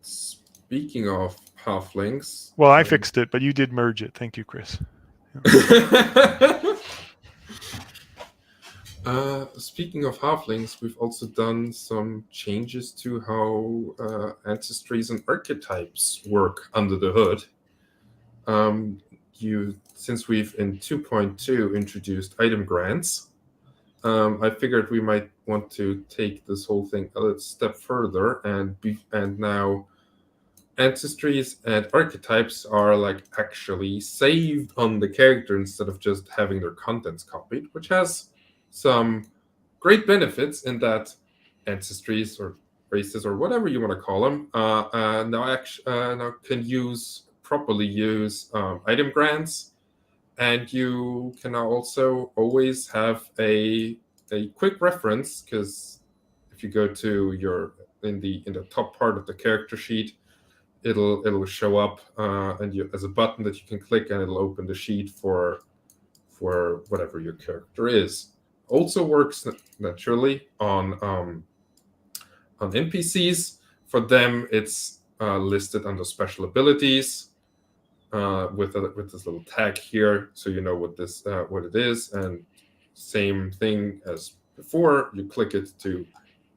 speaking of Halflings... Well, I fixed it, but you did merge it. Thank you, Chris. Speaking of Halflings, we've also done some changes to how ancestries and archetypes work under the hood. Since we've in 2.2 introduced item grants, I figured we might want to take this whole thing a step further, and now ancestries and archetypes are actually saved on the character instead of just having their contents copied, which has some great benefits in that ancestries or races or whatever you want to call them now can properly use item grants And you can now also always have a quick reference, because if you go to your in the top part of the character sheet, it'll show up and as a button that you can click, and it'll open the sheet for whatever your character is. Also works naturally on NPCs. For them, it's listed under special abilities with this little tag here, so you know what it is. And same thing as before, you click it to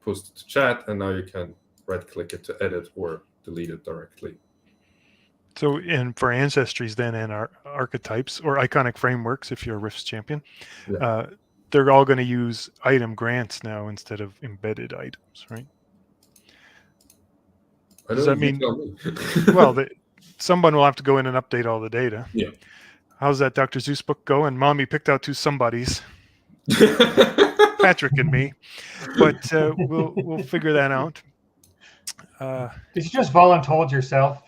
post it to chat, and now you can right-click it to edit or delete it directly. So, and for ancestries then, and our archetypes or iconic frameworks, if you're a Rifts champion, they're all going to use item grants now instead of embedded items, right? Does that mean? Well, someone will have to go in and update all the data. Yeah. How's that Dr. Zeus book go? And Mommy picked out 2 somebodies, Patrick and me, but we'll figure that out. Did you just voluntold yourself?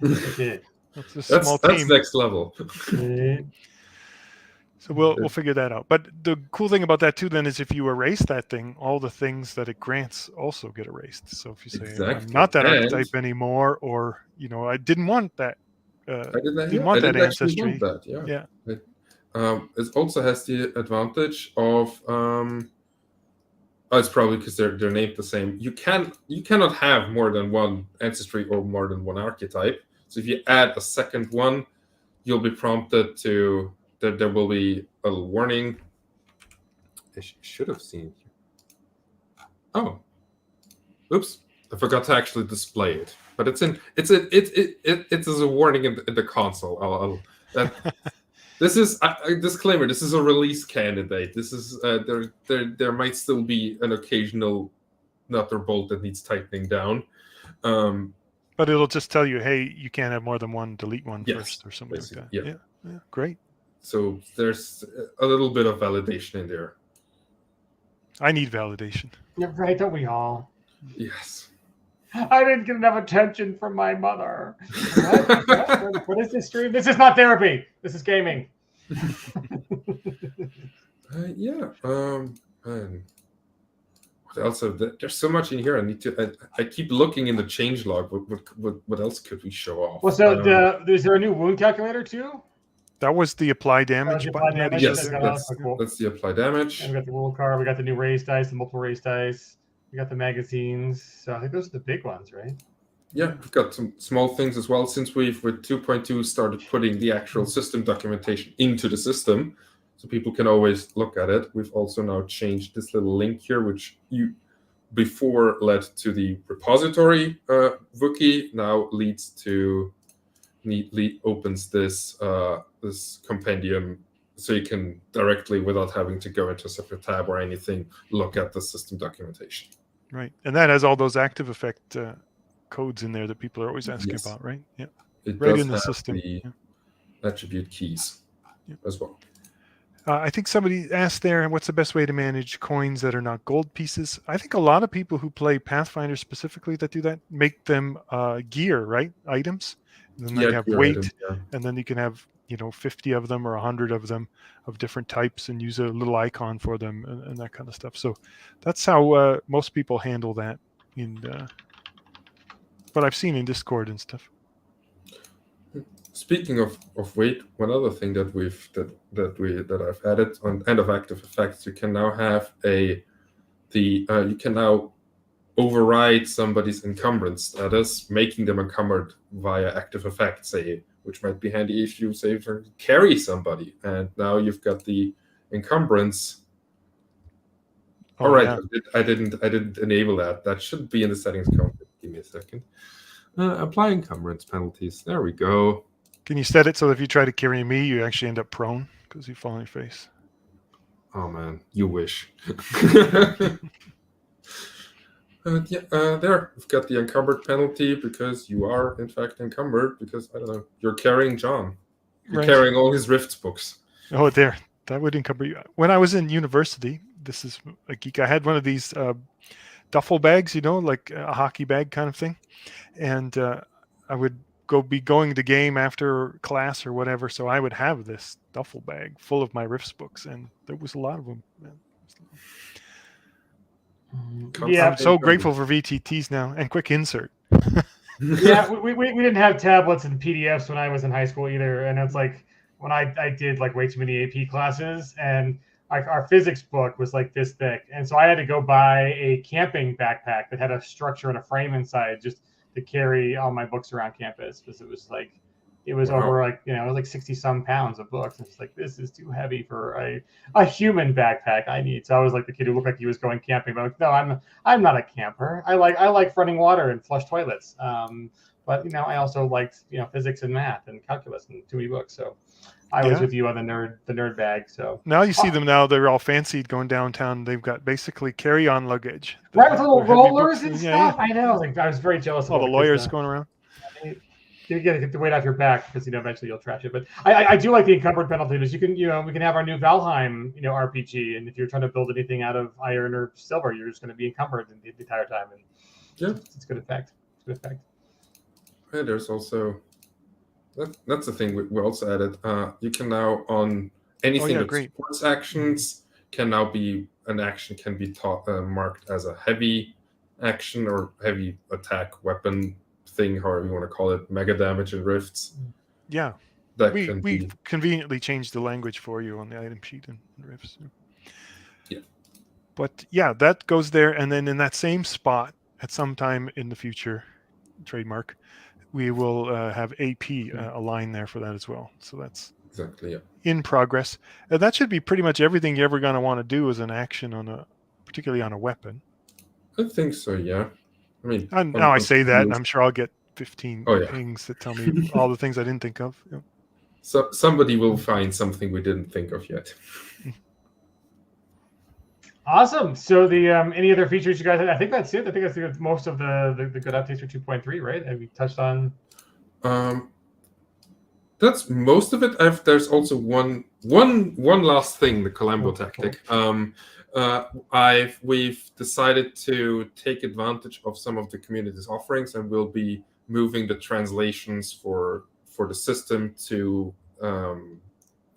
Okay. That's next level. So we'll figure that out. But the cool thing about that too then is if you erase that thing, all the things that it grants also get erased. So if you say I'm not that archetype anymore, or I didn't want that. I didn't want that ancestry. Yeah. It also has the advantage of it's probably because they're named the same. You cannot have more than one ancestry or more than one archetype. So if you add a second one, you'll be prompted to that there will be a little warning. I should have seen. Oh, oops! I forgot to actually display it. But it is a warning in the console. This is a disclaimer. This is a release candidate. This is there might still be an occasional nut or bolt that needs tightening down. But it'll just tell you, hey, you can't have more than one. Delete one first, or something like that. Yeah, great. So there's a little bit of validation in there. I need validation. Yeah, right. Don't we all? Yes. I didn't get enough attention from my mother. What is this stream? This is not therapy. This is gaming. And what else? There's so much in here. I need to. I keep looking in the changelog. What else could we show off? Well, so is there a new wound calculator too? That was the apply damage button. Yes, that's the apply damage. And we got the roll card. We got the new raise dice, the multiple raise dice. We got the magazines. So I think those are the big ones, right? Yeah, we've got some small things as well. Since we've, with 2.2, started putting the actual system documentation into the system, so people can always look at it. We've also now changed this little link here, which before led to the repository wiki, now leads to opens this this compendium, so you can directly, without having to go into a separate tab or anything, look at the system documentation. Right, and that has all those active effect codes in there that people are always asking about, right? Yeah, it right does in the have system. The attribute keys as well. I think somebody asked there, what's the best way to manage coins that are not gold pieces? I think a lot of people who play Pathfinder specifically that do that make them gear, right? Items. And then they have weight, item, and then you can have 50 of them or 100 of them of different types, and use a little icon for them and that kind of stuff. So that's how most people handle that. But I've seen in Discord and stuff. Speaking of weight, one other thing that I've added on end of active effects, you can now have you can now override somebody's encumbrance status, making them encumbered via active effects, which might be handy if you carry somebody, and now you've got the encumbrance. Oh, all right, yeah. I didn't enable that. That should be in the settings. Give me a second. Apply encumbrance penalties. There we go. Can you set it so that if you try to carry me, you actually end up prone because you fall on your face? Oh man, you wish. There, we've got the encumbered penalty because you are in fact encumbered because, I don't know, you're carrying John. You're carrying all his Rifts books. Oh, there. That would encumber you. When I was in university, this is a geek, I had one of these duffel bags, like a hockey bag kind of thing. And I would be going to game after class or whatever. So I would have this duffel bag full of my Rifts books, and there was a lot of them. Yeah, I'm so grateful for VTTs now and quick insert. Yeah, we didn't have tablets and PDFs when I was in high school either, and it's like when I did like way too many AP classes, and our physics book was like this thick, and so I had to go buy a camping backpack that had a structure and a frame inside just to carry all my books around campus, because it was over like, it was like 60 some pounds of books. It's like, this is too heavy for a human backpack I need. So I was like the kid who looked like he was going camping, but no, I'm not a camper. I like running water and flush toilets. But I also liked physics and math and calculus and too many books. So I was with you on the nerd bag. So now you see them now, they're all fancied going downtown. They've got basically carry-on luggage. Right, with little rollers and stuff. Yeah. I know. Like, I was very jealous of all the lawyers going around. You got to get the weight off your back, because eventually you'll trash it. But I do like the encumbered penalty. Is we can have our new Valheim RPG, and if you're trying to build anything out of iron or silver, you're just going to be encumbered the entire time, and it's good effect. Yeah, there's also that's the thing we also added. You can now, on anything that supports actions, an action can be marked as a heavy action or heavy attack weapon thing, however you want to call it, mega damage and Rifts. Yeah, we conveniently changed the language for you on the item sheet in Rifts. Yeah, but yeah, that goes there, and then in that same spot at some time in the future, trademark, we will have AP a line there for that as well. So that's exactly in progress. That should be pretty much everything you're ever going to want to do as an action particularly on a weapon. I think so. Yeah. I mean, now I say that, and I'm sure I'll get 15 pings that tell me all the things I didn't think of. Yeah. So somebody will find something we didn't think of yet. Awesome. So the any other features you guys? I think that's it. I think that's most of the good updates for 2.3, right? Have we touched on? That's most of it. There's also one last thing, the Colombo tactic. We've decided to take advantage of some of the community's offerings, and we'll be moving the translations for the system to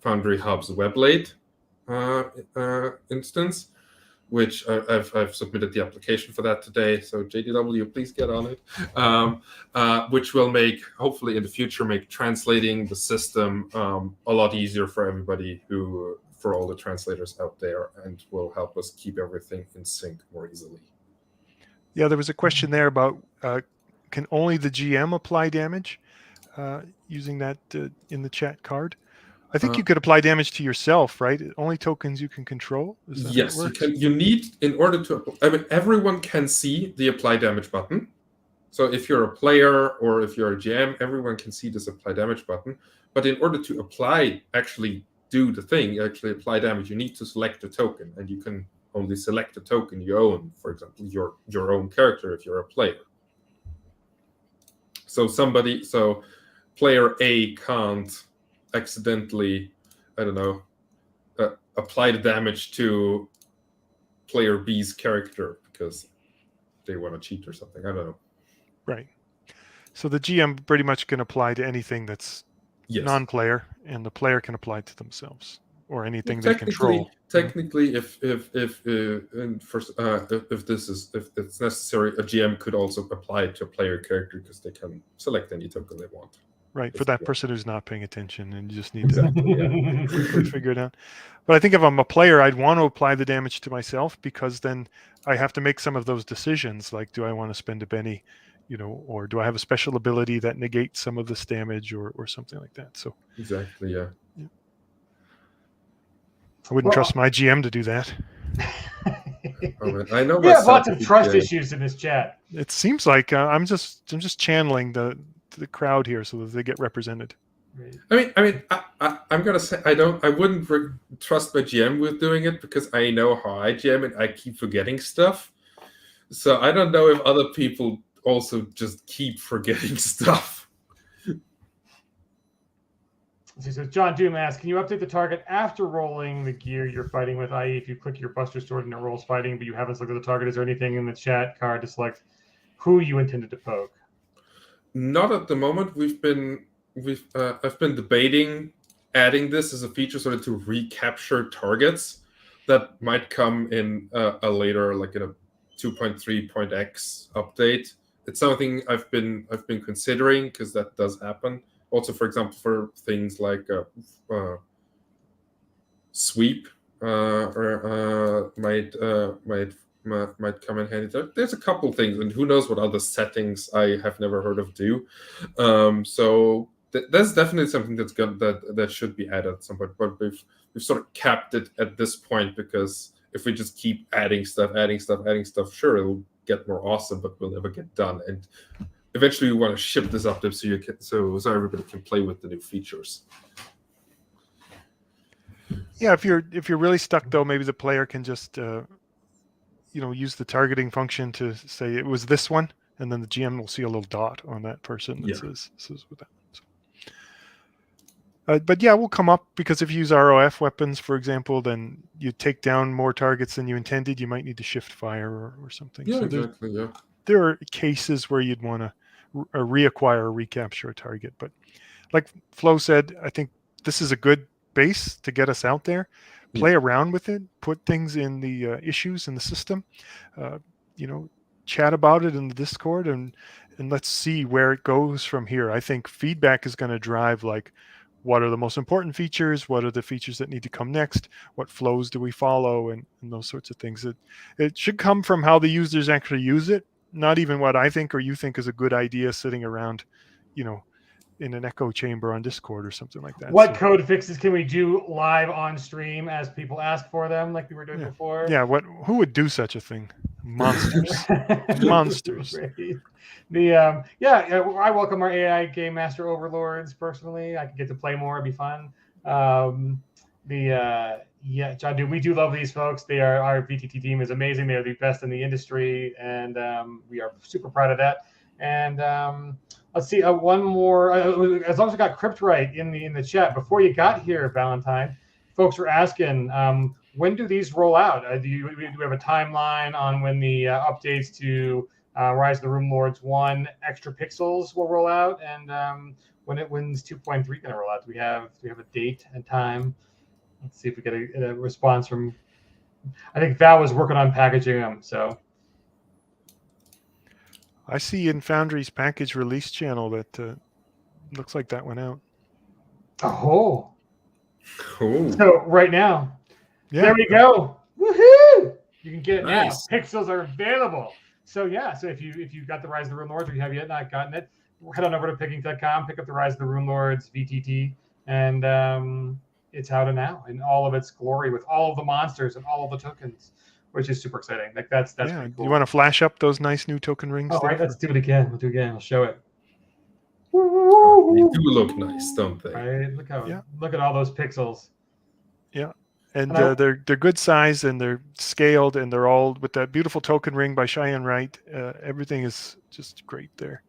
Foundry Hub's WebLate instance, which I've submitted the application for that today. So JDW, please get on it. Which will hopefully in the future make translating the system a lot easier for everybody for all the translators out there, and will help us keep everything in sync more easily. Yeah, there was a question there about can only the GM apply damage using that in the chat card? I think you could apply damage to yourself, right? Only tokens you can control? Yes, you can. You need, in order to, everyone can see the apply damage button. So if you're a player or if you're a GM, everyone can see this apply damage button. But in order to actually do the thing, actually apply damage, you need to select a token, and you can only select a token you own. For example, your own character if you're a player. So player A can't accidentally, apply the damage to player B's character because they want to cheat or something. I don't know. Right. So the GM pretty much can apply to anything that's non-player, and the player can apply to themselves or anything they control. Technically, if it's necessary, a GM could also apply it to a player character because they can select any token they want. Right, for that person who's not paying attention, and you just need to quickly figure it out. But I think if I'm a player, I'd want to apply the damage to myself, because then I have to make some of those decisions, like, do I want to spend a penny, or do I have a special ability that negates some of this damage, or something like that. So exactly, yeah. I wouldn't trust my GM to do that. I know. We have lots of trust issues in this chat. It seems like I'm just channeling the crowd here so that they get represented. I'm gonna say I wouldn't trust my GM with doing it, because I know how I GM and I keep forgetting stuff. So I don't know if other people also just keep forgetting stuff. So John Doom asks, can you update the target after rolling the gear you're fighting with, i.e. if you click your Buster Sword and it rolls fighting, but you haven't selected the target, is there anything in the chat card to select who you intended to poke? Not at the moment. I've been debating adding this as a feature sort of to recapture targets that might come in a later, like in a 2.3.x update. It's something I've been considering because that does happen. Also, for example, for things like sweep might come in handy. There's a couple things, and who knows what other settings I have never heard of do. So that's definitely something that should be added at some point. But we've sort of capped it at this point because if we just keep adding stuff, sure, it'll get more awesome, but we'll never get done. And eventually, we want to ship this up so everybody can play with the new features. Yeah, if you're really stuck though, maybe the player can just use the targeting function to say it was this one, and then the GM will see a little dot on that person that says with that. So. But yeah, we'll come up because if you use ROF weapons, for example, then you take down more targets than you intended. You might need to shift fire or something. Yeah, so exactly. Yeah. There are cases where you'd want to reacquire or recapture a target. But like Flo said, I think this is a good base to get us out there. Play around with it. Put things in the issues in the system. Chat about it in the Discord, and let's see where it goes from here. I think feedback is going to drive like, what are the most important features? What are the features that need to come next? What flows do we follow? And those sorts of things. It should come from how the users actually use it, not even what I think or you think is a good idea sitting around, in an echo chamber on Discord or something like that. What code fixes can we do live on stream as people ask for them, like we were doing before? Yeah, who would do such a thing? Monsters. Monsters. I welcome our AI game master overlords personally. I could get to play more, it'd be fun. John, dude, we do love these folks. Our VTT team is amazing. They are the best in the industry, and we are super proud of that. And let's see, one more. As long as I got Crypt right in the chat before you got here, Valentine, folks were asking, when do these roll out? Do we have a timeline on when the updates to Rise of the Rune Lords 1 extra pixels will roll out, and when's 2.3 going to roll out? Do we have a date and time? Let's see if we get a response from. I think Val was working on packaging them, so. I see in Foundry's package release channel that looks like that went out. Oh. Cool. So right now, there we go. Woohoo! You can get it now. Pixels are available. So so if you got the Rise of the Rune Lords, or you have yet not gotten it, head on over to picking.com, pick up the Rise of the Rune Lords VTT, and it's out now in all of its glory with all of the monsters and all of the tokens, which is super exciting. Like that's pretty cool. You want to flash up those nice new token rings? All right, let's do it again. We'll do it again. I'll show it. They do look nice, don't they? Right. Look at all those pixels. Yeah. And they're good size, and they're scaled, and they're all with that beautiful token ring by Cheyenne Wright. Everything is just great there.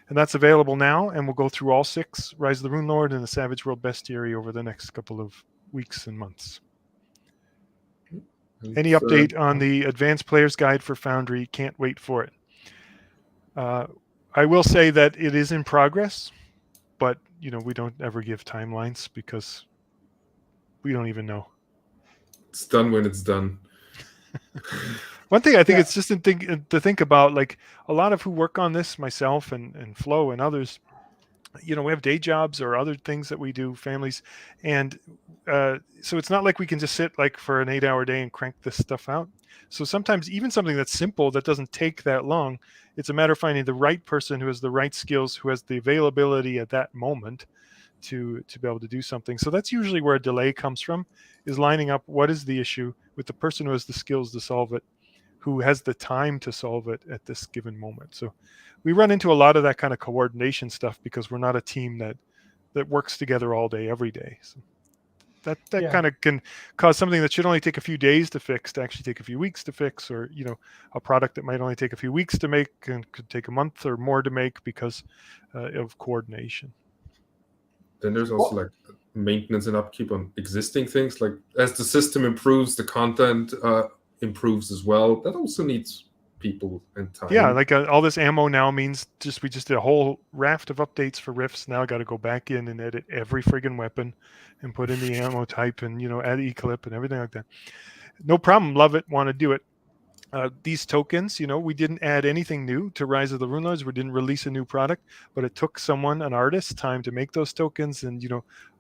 And that's available now, and we'll go through all 6 Rise of the Rune Lord and the Savage World Bestiary over the next couple of weeks and months. Any update on the Advanced Player's Guide for Foundry? Can't wait for it. I will say that it is in progress, but we don't ever give timelines because we don't even know. It's done when it's done. One thing I think it's just to think about, like a lot of who work on this, myself and Flo and others, we have day jobs or other things that we do, families, and so it's not like we can just sit like for an 8-hour day and crank this stuff out. So sometimes even something that's simple, that doesn't take that long, it's a matter of finding the right person who has the right skills, who has the availability at that moment to be able to do something. So that's usually where a delay comes from, is lining up what is the issue with the person who has the skills to solve it, who has the time to solve it at this given moment. So we run into a lot of that kind of coordination stuff because we're not a team that works together all day, every day. So that kind of can cause something that should only take a few days to fix to actually take a few weeks to fix, or a product that might only take a few weeks to make and could take a month or more to make because of coordination. Then there's also like maintenance and upkeep on existing things. Like as the system improves, the content improves as well. That also needs people in time. Yeah, like all this ammo now means we just did a whole raft of updates for rifts. Now I got to go back in and edit every friggin' weapon and put in the ammo type and add e-clip and everything like that. No problem, love it, want to do it. These tokens, we didn't add anything new to Rise of the Runelords. We didn't release a new product, but it took an artist, time to make those tokens, and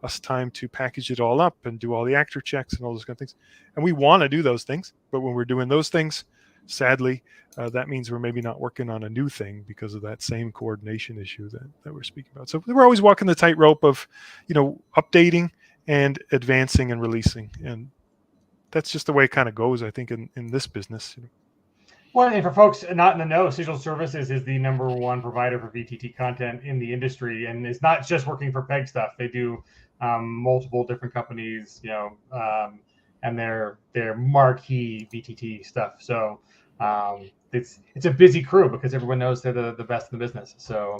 us time to package it all up and do all the actor checks and all those kind of things. And we want to do those things, but when we're doing those things, sadly, that means we're maybe not working on a new thing because of that same coordination issue that we're speaking about. So we're always walking the tightrope of, updating and advancing and releasing, and that's just the way it kind of goes, I think, in this business. Well, and for folks not in the know, Sigil Services is the #1 provider for VTT content in the industry, and it's not just working for PEG stuff. They do multiple different companies, and their marquee VTT stuff. So it's a busy crew because everyone knows they're the best in the business. So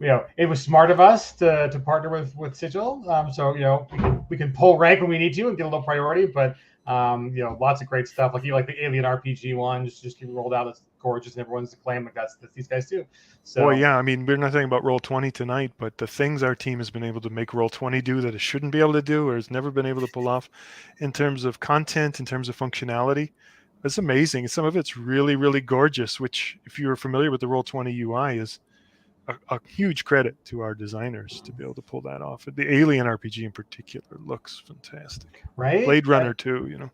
it was smart of us to partner with Sigil. So we can pull rank when we need to and get a little priority, but lots of great stuff. Like the Alien RPG one just keep rolled out. It's gorgeous, and everyone's acclaimed. Like that's these guys too. So yeah, I mean, we're not talking about Roll20 tonight, but the things our team has been able to make Roll20 do that it shouldn't be able to do or has never been able to pull off in terms of content, in terms of functionality, it's amazing. Some of it's really, really gorgeous, which if you're familiar with the Roll20 UI is a huge credit to our designers to be able to pull that off. The Alien RPG in particular looks fantastic. Right? Blade Runner too,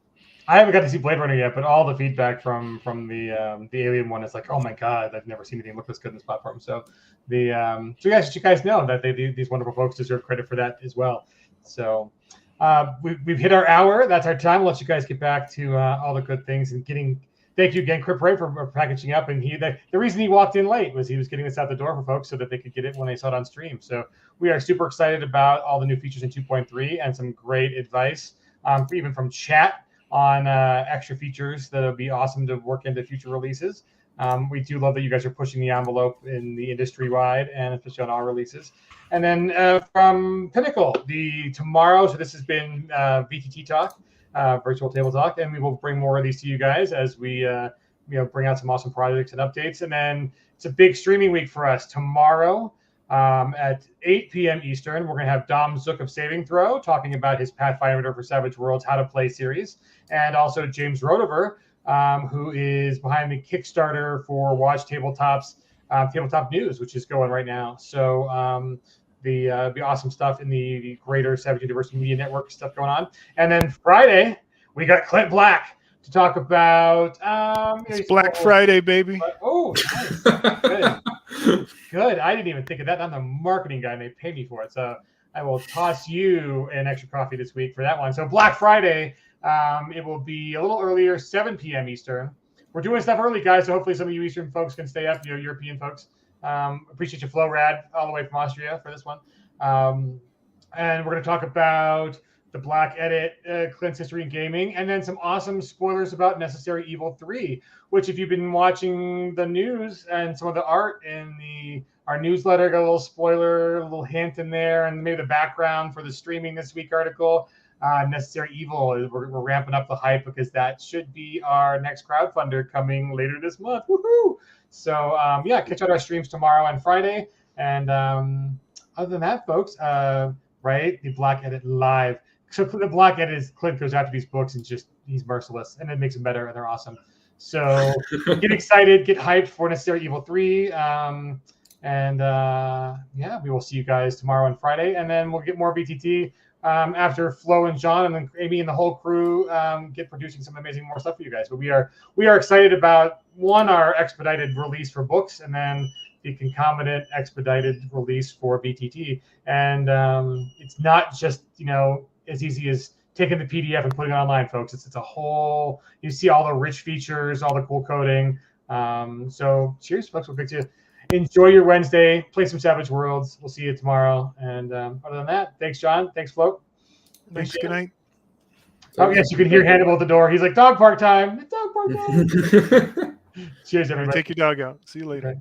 I haven't got to see Blade Runner yet, but all the feedback from the Alien one is like, oh my god, I've never seen anything look this good in this platform. So you guys know that these wonderful folks deserve credit for that as well. So we've hit our hour. That's our time. We'll let you guys get back to all the good things and getting. Thank you again, Crip Ray, for packaging up. And the reason he walked in late was he was getting this out the door for folks so that they could get it when they saw it on stream. So we are super excited about all the new features in 2.3 and some great advice, even from chat on extra features that'll be awesome to work into future releases. We do love that you guys are pushing the envelope in the industry-wide and especially on our releases. And then from Pinnacle, tomorrow, so this has been VTT Talk. Virtual Table Talk, and we will bring more of these to you guys as we bring out some awesome projects and updates. And then it's a big streaming week for us tomorrow at 8 p.m. Eastern. We're going to have Dom Zook of Saving Throw talking about his Pathfinder for Savage Worlds How to Play series, and also James Rodover, who is behind the Kickstarter for Watch Tabletop's Tabletop News, which is going right now. So be awesome stuff in the greater Savage University Media Network stuff going on. And then Friday, we got Clint Black to talk about it's Black Friday, baby. Oh, nice. Good. I didn't even think of that. I'm the marketing guy and they pay me for it. So I will toss you an extra coffee this week for that one. So Black Friday, it will be a little earlier, 7 p.m. Eastern. We're doing stuff early, guys, so hopefully some of you Eastern folks can stay up, European folks. Appreciate you, Flo Rad, all the way from Austria for this one. And we're going to talk about the Black Edit, Clint's History in Gaming, and then some awesome spoilers about Necessary Evil 3, which if you've been watching the news and some of the art in our newsletter, got a little spoiler, a little hint in there, and maybe the background for the streaming this week article. Necessary Evil, we're ramping up the hype because that should be our next crowdfunder coming later this month. Woohoo! So catch out our streams tomorrow and Friday. And other than that, folks, the Black Edit live. So the Black Edit is Clint goes after these books and he's merciless, and it makes them better, and they're awesome. So get excited, get hyped for Necessary Evil 3. We will see you guys tomorrow and Friday, and then we'll get more VTT after Flo and John and then Amy and the whole crew get producing some amazing more stuff for you guys. But we are excited about our expedited release for books, and then the concomitant expedited release for VTT. And it's not just as easy as taking the PDF and putting it online, folks. It's a whole. You see all the rich features, all the cool coding. So cheers, folks. We'll get you. Enjoy your Wednesday. Play some Savage Worlds. We'll see you tomorrow. And other than that, thanks, John. Thanks, Flo. Thanks. Good night. Oh, yes, you can hear Hannibal at the door. He's like, dog park time. It's dog park time. Cheers, everybody. Take your dog out. See you later. Okay.